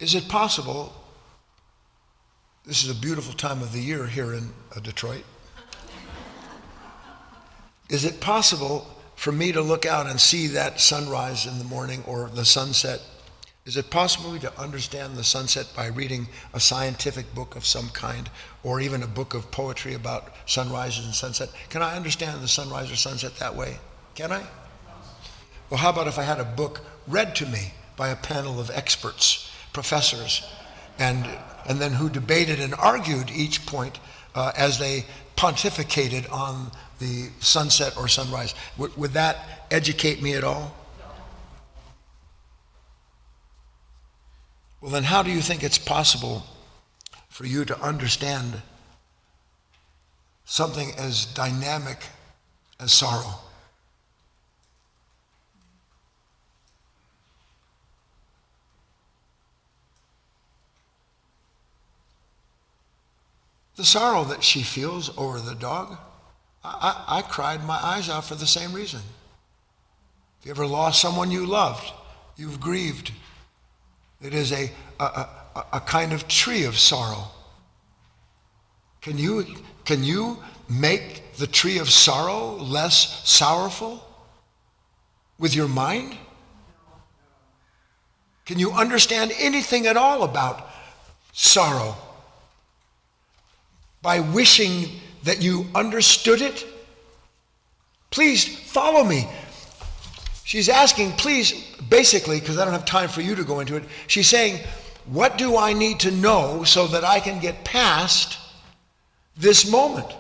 Is it possible This is a beautiful time of the year here in Detroit. Is it possible for me to look out and see that sunrise in the morning or the sunset? Is it possible to understand the sunset by reading a scientific book of some kind, or even a book of poetry about sunrises and sunset? Can I understand the sunrise or sunset that way? Can I? Well, how about if I had a book read to me by a panel of experts, professors, and then who debated and argued each point as they pontificated on the sunset or sunrise? Would that educate me at all? Well, then how do you think it's possible for you to understand something as dynamic as sorrow? The sorrow that she feels over the dog, I cried my eyes out for the same reason. If you ever lost someone you loved, you've grieved. It is a kind of tree of sorrow. Can you make the tree of sorrow less sorrowful with your mind? Can you understand anything at all about sorrow by wishing that you understood it? Please follow me. She's asking, please, basically, because I don't have time for you to go into it, she's saying, what do I need to know so that I can get past this moment?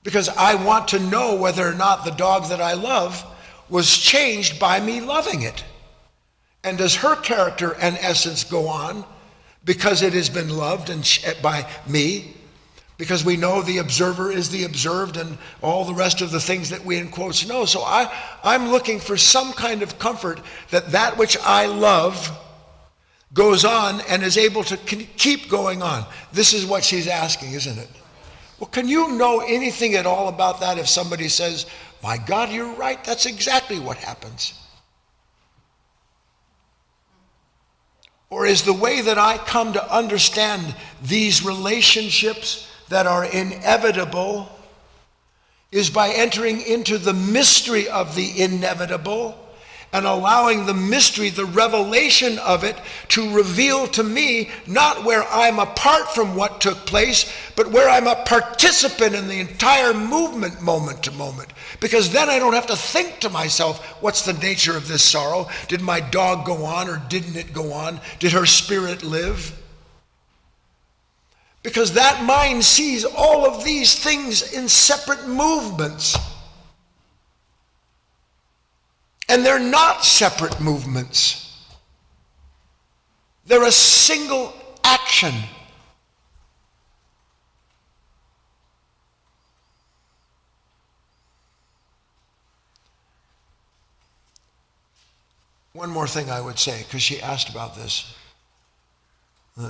Because I want to know whether or not the dog that I love was changed by me loving it. And does her character and essence go on because it has been loved and by me? Because we know the observer is the observed and all the rest of the things that we in quotes know. So I'm looking for some kind of comfort that which I love goes on and is able to keep going on. This is what she's asking, isn't it? Well, can you know anything at all about that if somebody says, my God, you're right, that's exactly what happens? Or is the way that I come to understand these relationships that are inevitable is by entering into the mystery of the inevitable and allowing the mystery, the revelation of it, to reveal to me not where I'm apart from what took place, but where I'm a participant in the entire movement, moment to moment. Because then I don't have to think to myself, what's the nature of this sorrow? Did my dog go on or didn't it go on? Did her spirit live? Because that mind sees all of these things in separate movements. And they're not separate movements. They're a single action. One more thing I would say, because she asked about this.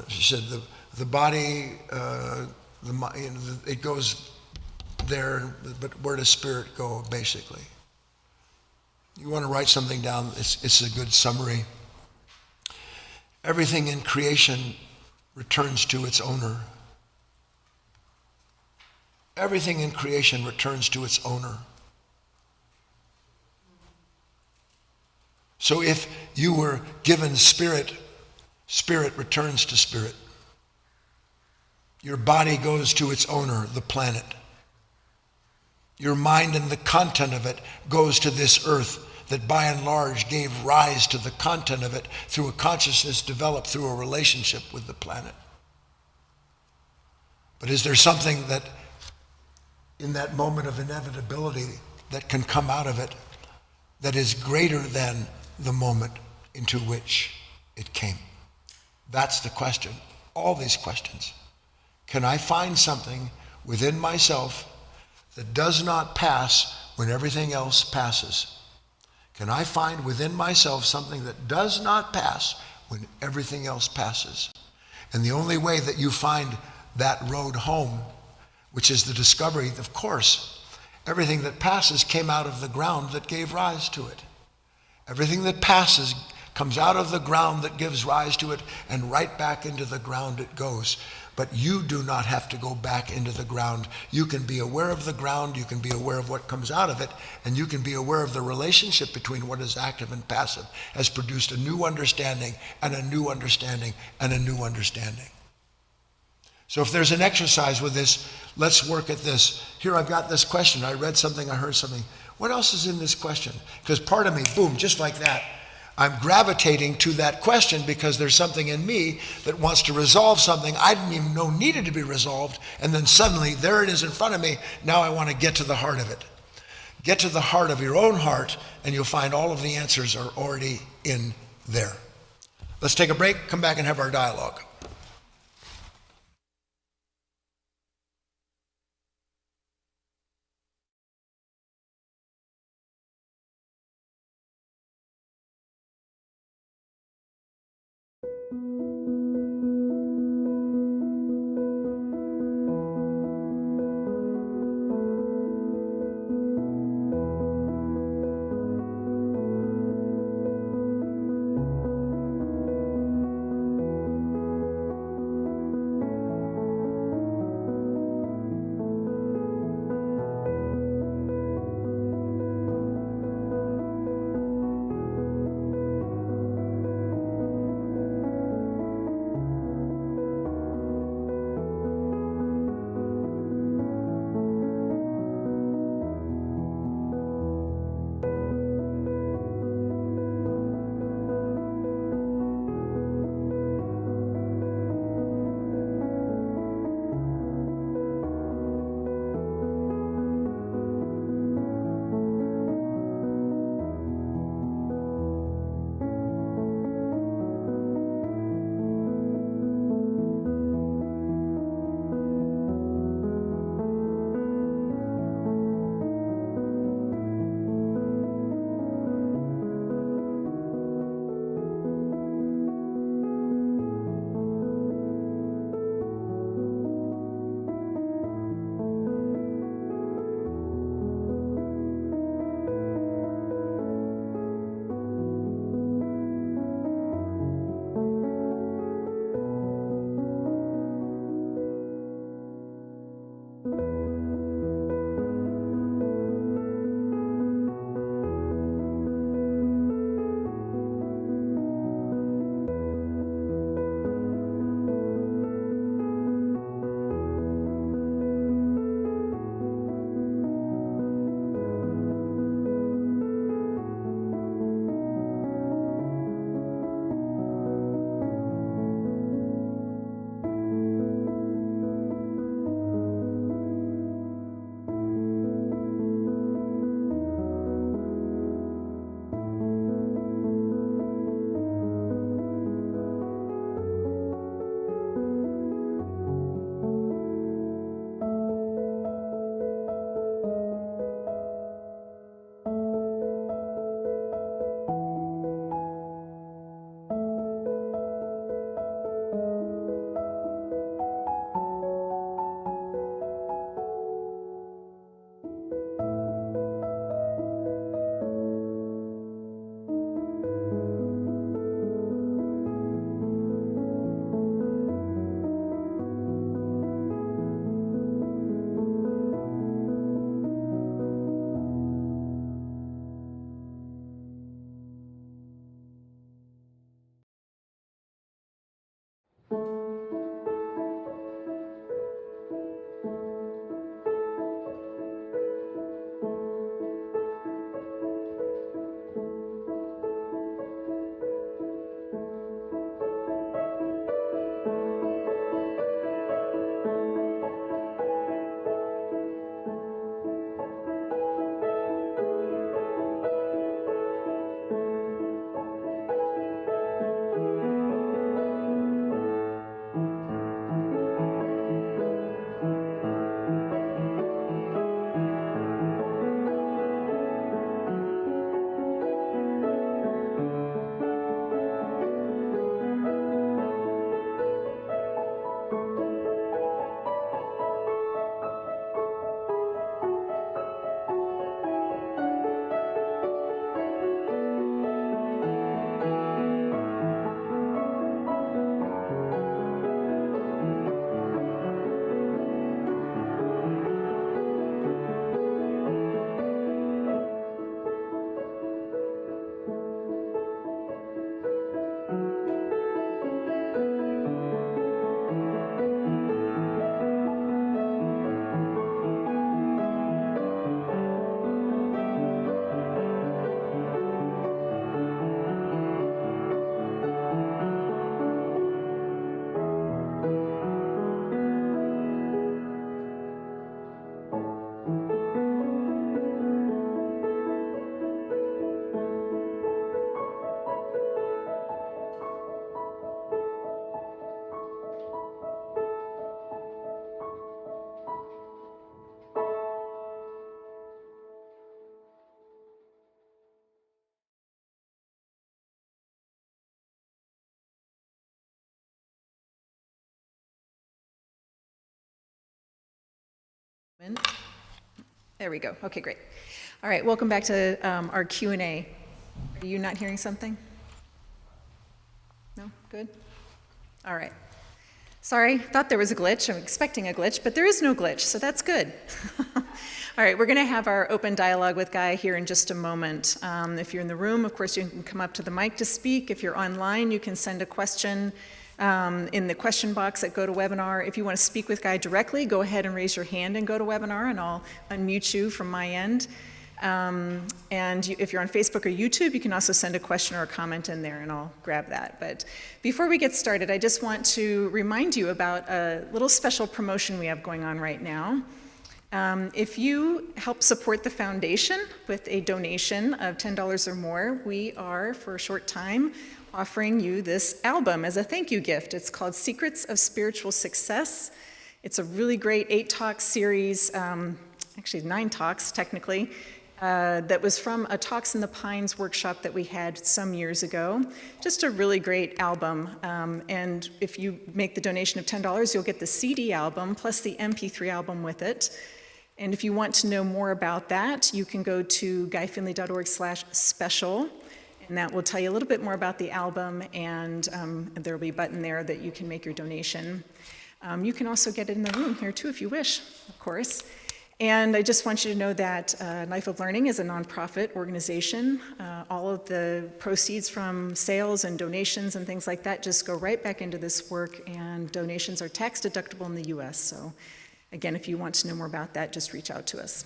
She said the body, it goes there, but where does spirit go, basically? You want to write something down, it's a good summary. Everything in creation returns to its owner. Everything in creation returns to its owner. So if you were given spirit, spirit returns to spirit. Your body goes to its owner, the planet. Your mind and the content of it goes to this earth that by and large gave rise to the content of it through a consciousness developed through a relationship with the planet. But is there something that in that moment of inevitability that can come out of it that is greater than the moment into which it came? That's the question. All these questions. Can I find something within myself that does not pass when everything else passes? Can I find within myself something that does not pass when everything else passes? And the only way that you find that road home, which is the discovery, of course, everything that passes came out of the ground that gave rise to it. Everything that passes comes out of the ground that gives rise to it and right back into the ground it goes. but you do not have to go back into the ground. You can be aware of the ground, you can be aware of what comes out of it, and you can be aware of the relationship between what is active and passive has produced a new understanding and a new understanding and a new understanding. So if there's an exercise with this, let's work at this. Here I've got this question. I read something, I heard something. What else is in this question? Because part of me, boom, just like that, I'm gravitating to that question because there's something in me that wants to resolve something I didn't even know needed to be resolved, and then suddenly there it is in front of me. Now I want to get to the heart of it. Get to the heart of your own heart, and you'll find all of the answers are already in there. Let's take a break, come back and have our dialogue. There we go. Okay, great. All right, welcome back to our Q&A. Are you not hearing something? No? Good? All right. Sorry, thought there was a glitch. I'm expecting a glitch, but there is no glitch, so that's good. All right, we're going to have our open dialogue with Guy here in just a moment. If you're in the room, of course, you can come up to the mic to speak. If you're online, you can send a question in the question box at GoToWebinar. If you want to speak with Guy directly, go ahead and raise your hand in GoToWebinar, and I'll unmute you from my end. If you're on Facebook or YouTube, you can also send a question or a comment in there, and I'll grab that. But before we get started, I just want to remind you about a little special promotion we have going on right now. If you help support the foundation with a donation of $10 or more, we are, for a short time, offering you this album as a thank you gift. It's called Secrets of Spiritual Success. It's a really great 8-talk series, actually 9 talks technically, that was from a Talks in the Pines workshop that we had some years ago. Just a really great album. And if you make the donation of $10, you'll get the CD album plus the MP3 album with it. And if you want to know more about that, you can go to guyfinley.org/special. And that will tell you a little bit more about the album, and there will be a button there that you can make your donation. You can also get it in the room here too if you wish, of course. And I just want you to know that Life of Learning is a nonprofit organization. All of the proceeds from sales and donations and things like that just go right back into this work, and donations are tax deductible in the US. So again, if you want to know more about that, just reach out to us.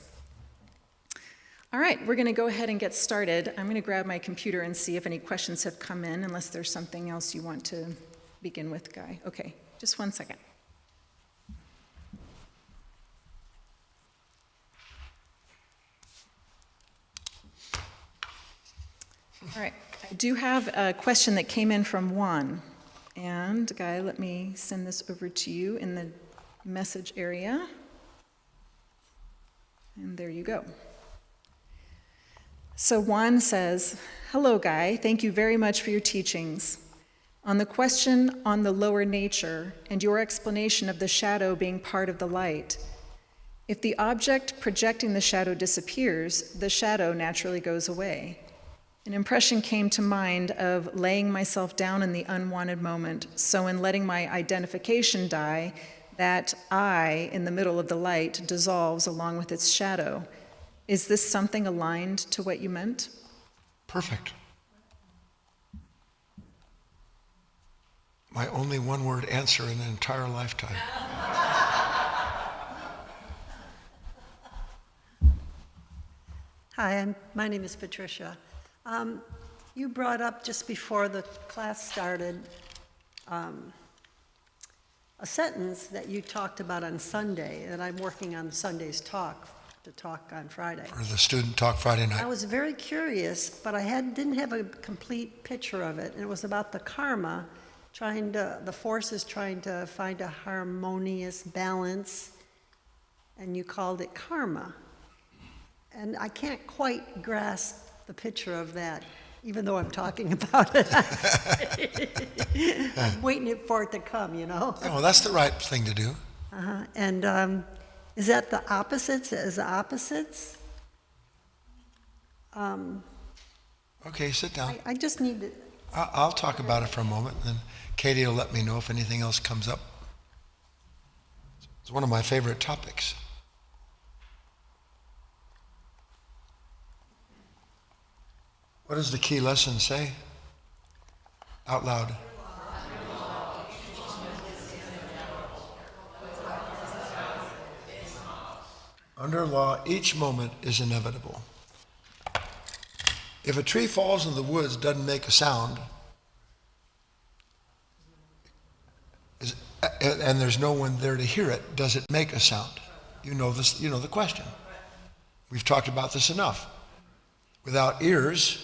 All right, we're going to go ahead and get started. I'm going to grab my computer and see if any questions have come in, unless there's something else you want to begin with, Guy. Okay, just one second. All right, I do have a question that came in from Juan. And Guy, let me send this over to you in the message area. And there you go. So Juan says, "Hello, Guy. Thank you very much for your teachings. On the question on the lower nature and your explanation of the shadow being part of the light, if the object projecting the shadow disappears, the shadow naturally goes away. An impression came to mind of laying myself down in the unwanted moment, so in letting my identification die, that I, in the middle of the light, dissolves along with its shadow. Is this something aligned to what you meant?" Perfect. My only one-word answer in an entire lifetime. Hi, my name is Patricia. You brought up just before the class started a sentence that you talked about on Sunday, that I'm working on Sunday's talk, to talk on Friday. For the student talk Friday night. I was very curious, but I didn't have a complete picture of it, and it was about the karma, the forces trying to find a harmonious balance, and you called it karma. And I can't quite grasp the picture of that, even though I'm talking about it. I'm waiting for it to come, you know? Yeah, well, that's the right thing to do. And is that the opposites? Is the opposites? Okay, sit down. I just need to. I'll talk about it for a moment, and then Katie will let me know if anything else comes up. It's one of my favorite topics. What does the key lesson say? Out loud. Under law, each moment is inevitable. If a tree falls in the woods, doesn't make a sound, and there's no one there to hear it, does it make a sound? You know this. You know the question. We've talked about this enough. Without ears,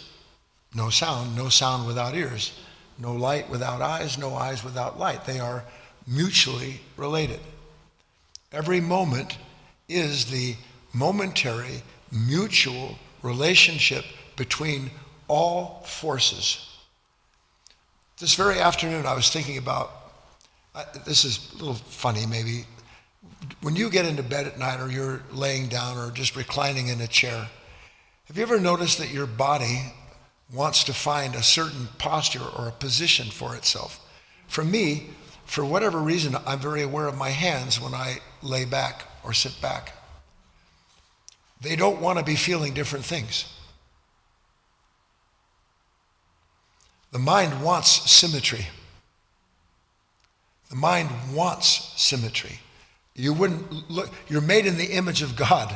no sound. No sound without ears. No light without eyes. No eyes without light. They are mutually related. Every moment is the momentary mutual relationship between all forces. This very afternoon I was thinking about, this is a little funny maybe, When you get into bed at night or you're laying down or just reclining in a chair, have you ever noticed that your body wants to find a certain posture or a position for itself? For me, for whatever reason, I'm very aware of my hands when I lay back or sit back. They don't want to be feeling different things. The mind wants symmetry. The mind wants symmetry. You wouldn't look, you're made in the image of God.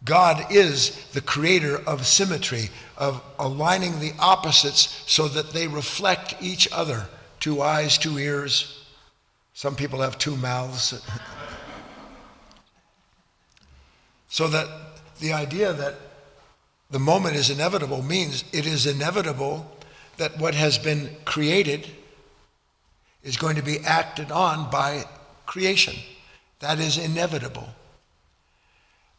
God is the creator of symmetry, of aligning the opposites so that they reflect each other. 2 eyes, 2 ears. Some people have 2 mouths. So that the idea that the moment is inevitable means it is inevitable that what has been created is going to be acted on by creation. That is inevitable.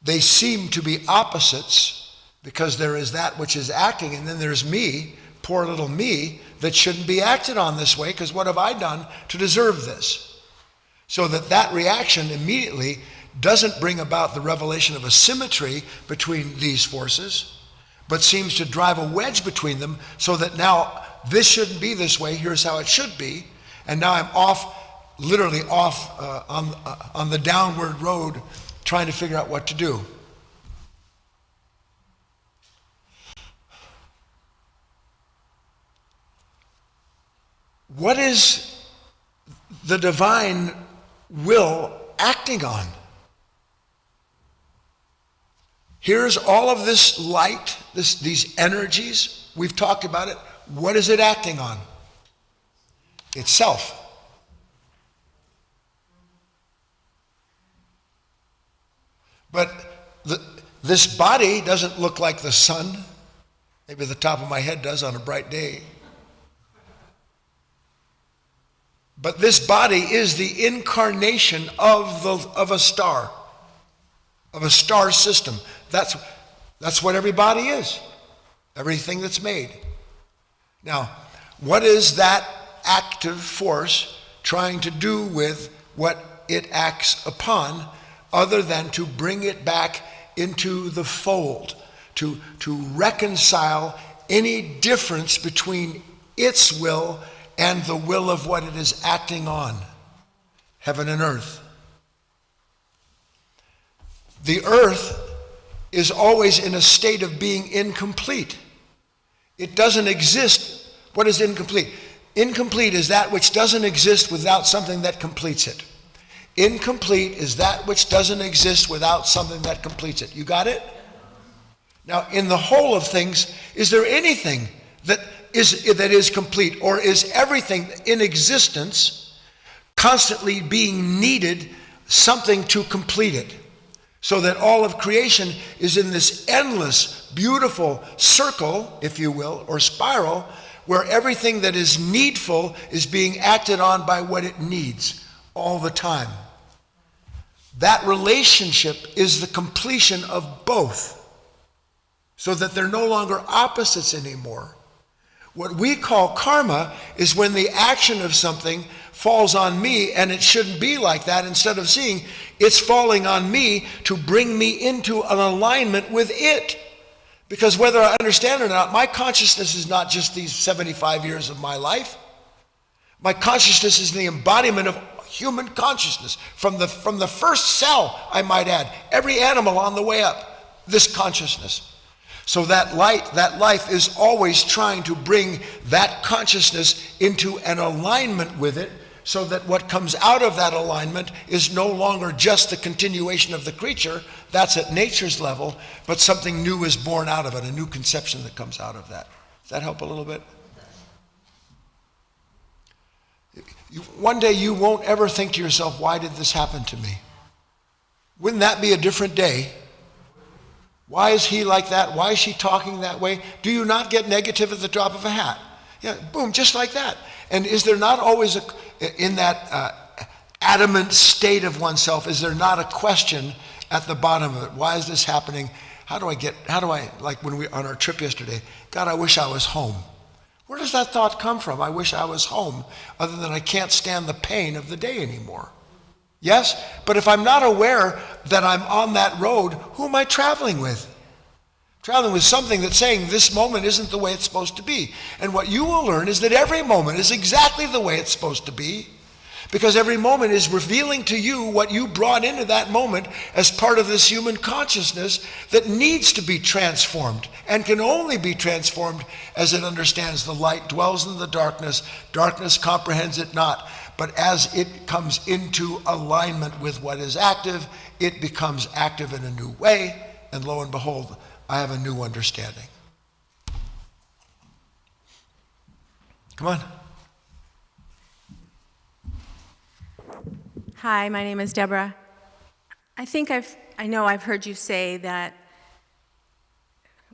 They seem to be opposites because there is that which is acting, and then there's me, poor little me, that shouldn't be acted on this way, because what have I done to deserve this? So that reaction immediately doesn't bring about the revelation of a symmetry between these forces, but seems to drive a wedge between them, so that now this shouldn't be this way, here's how it should be, and now I'm off, literally off on the downward road, trying to figure out what to do. What is the divine will acting on? Here's all of this light, these energies, we've talked about it. What is it acting on? Itself. But this body doesn't look like the sun. Maybe the top of my head does on a bright day. But this body is the incarnation of a star system. That's what every body is. Everything that's made. Now, what is that active force trying to do with what it acts upon, other than to bring it back into the fold, to reconcile any difference between its will and the will of what it is acting on, heaven and earth. The earth is always in a state of being incomplete. It doesn't exist. What is incomplete? Incomplete is that which doesn't exist without something that completes it. Incomplete is that which doesn't exist without something that completes it. You got it? Now, in the whole of things, is there anything that is complete, or is everything in existence constantly being needed something to complete it? So that all of creation is in this endless, beautiful circle, if you will, or spiral, where everything that is needful is being acted on by what it needs all the time. That relationship is the completion of both, so that they're no longer opposites anymore. What we call karma is when the action of something falls on me, and it shouldn't be like that. Instead of seeing it's falling on me to bring me into an alignment with it. Because whether I understand it or not, my consciousness is not just these 75 years of my life. My consciousness is the embodiment of human consciousness. From the first cell, I might add, every animal on the way up, this consciousness. So that light, that life is always trying to bring that consciousness into an alignment with it, so that what comes out of that alignment is no longer just the continuation of the creature, that's at nature's level, but something new is born out of it, a new conception that comes out of that. Does that help a little bit? One day you won't ever think to yourself, why did this happen to me? Wouldn't that be a different day? Why is he like that? Why is she talking that way? Do you not get negative at the drop of a hat? Yeah, boom, just like that. And is there not always, in that adamant state of oneself, is there not a question at the bottom of it? Why is this happening? Like when we on our trip yesterday, God, I wish I was home. Where does that thought come from? I wish I was home, other than I can't stand the pain of the day anymore. Yes? But if I'm not aware that I'm on that road, who am I traveling with? Traveling with something that's saying this moment isn't the way it's supposed to be. And what you will learn is that every moment is exactly the way it's supposed to be, because every moment is revealing to you what you brought into that moment as part of this human consciousness that needs to be transformed and can only be transformed as it understands the light dwells in the darkness, darkness comprehends it not. But as it comes into alignment with what is active, it becomes active in a new way, and lo and behold, I have a new understanding. Come on. Hi, my name is Deborah. I know I've heard you say that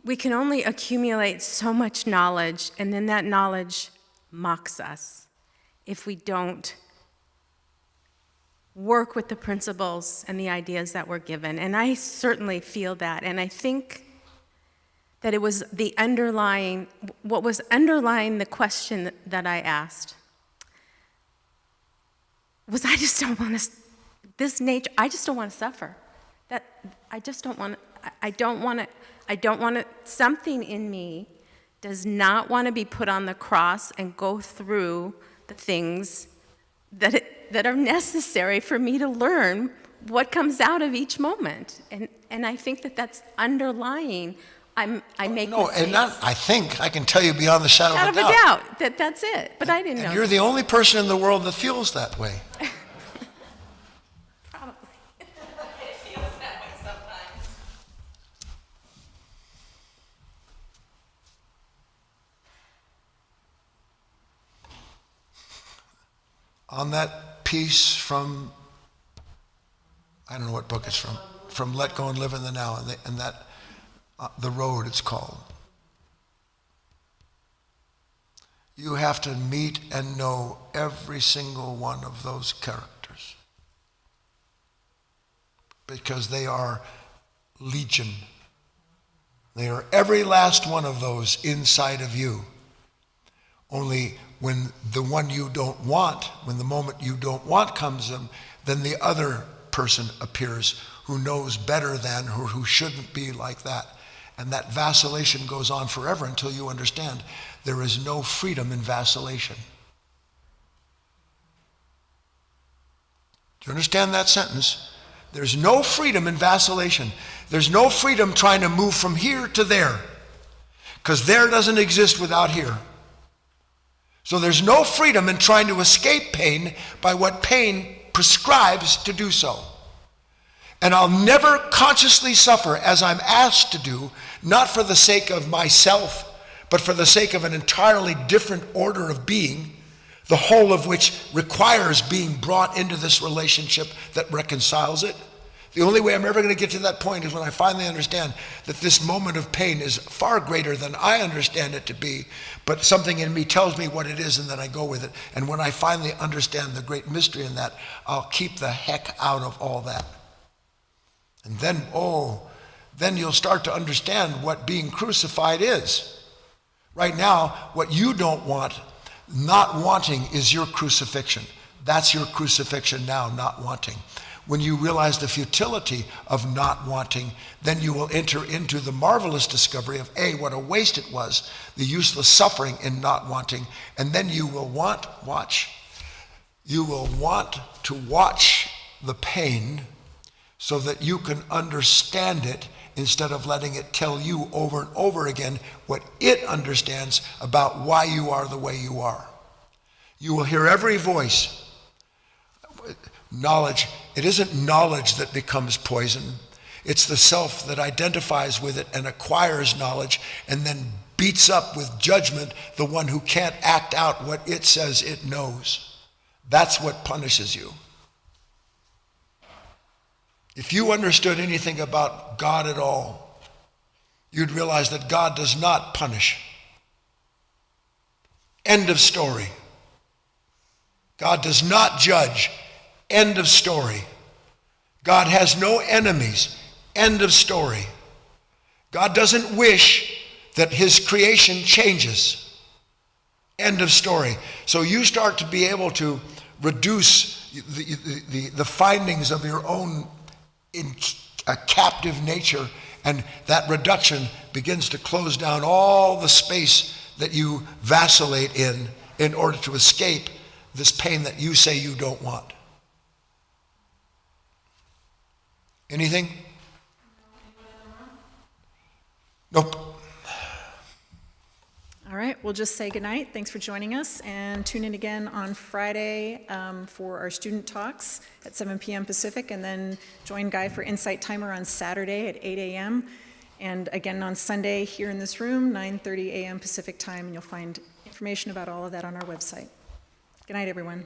we can only accumulate so much knowledge, and then that knowledge mocks us if we don't work with the principles and the ideas that we're given. And I certainly feel that, and I think that it was what was underlying the question that I asked was I just don't want to, this nature, I just don't want to suffer. I don't want to, something in me does not want to be put on the cross and go through the things that are necessary for me to learn what comes out of each moment. And I think that that's underlying. I make No, mistakes. and not, I think, I can tell you beyond the shadow Out of of a a doubt. doubt, that's it. But I didn't know. And you're the only person in the world that feels that way. Probably. It feels that way sometimes. On that piece from, I don't know what book it's from Let Go and Live in the Now, and that, The Road it's called. You have to meet and know every single one of those characters, because they are legion. They are every last one of those inside of you. Only when the one you don't want, when the moment you don't want comes in, then the other person appears who knows better than, or who shouldn't be like that. And that vacillation goes on forever until you understand there is no freedom in vacillation. Do you understand that sentence? There's no freedom in vacillation. There's no freedom trying to move from here to there, because there doesn't exist without here. So there's no freedom in trying to escape pain by what pain prescribes to do so. And I'll never consciously suffer as I'm asked to do, not for the sake of myself, but for the sake of an entirely different order of being, the whole of which requires being brought into this relationship that reconciles it. The only way I'm ever going to get to that point is when I finally understand that this moment of pain is far greater than I understand it to be, but something in me tells me what it is, and then I go with it. And when I finally understand the great mystery in that, I'll keep the heck out of all that. And then, then you'll start to understand what being crucified is. Right now, what you don't want, not wanting, is your crucifixion. That's your crucifixion now, not wanting. When you realize the futility of not wanting, then you will enter into the marvelous discovery of what a waste it was, the useless suffering in not wanting, and then you will want to watch the pain so that you can understand it instead of letting it tell you over and over again what it understands about why you are the way you are. You will hear every voice. Knowledge, it isn't knowledge that becomes poison. It's the self that identifies with it and acquires knowledge and then beats up with judgment the one who can't act out what it says it knows. That's what punishes you. If you understood anything about God at all, you'd realize that God does not punish. End of story. God does not judge. End of story. God has no enemies. End of story. God doesn't wish that his creation changes. End of story. So you start to be able to reduce the findings of your own a captive nature, and that reduction begins to close down all the space that you vacillate in order to escape this pain that you say you don't want. Anything? Nope. All right, we'll just say goodnight. Thanks for joining us, and tune in again on Friday for our student talks at 7 p.m. Pacific, and then join Guy for Insight Timer on Saturday at 8 a.m. And again on Sunday here in this room, 9:30 a.m. Pacific time, and you'll find information about all of that on our website. Good night, everyone.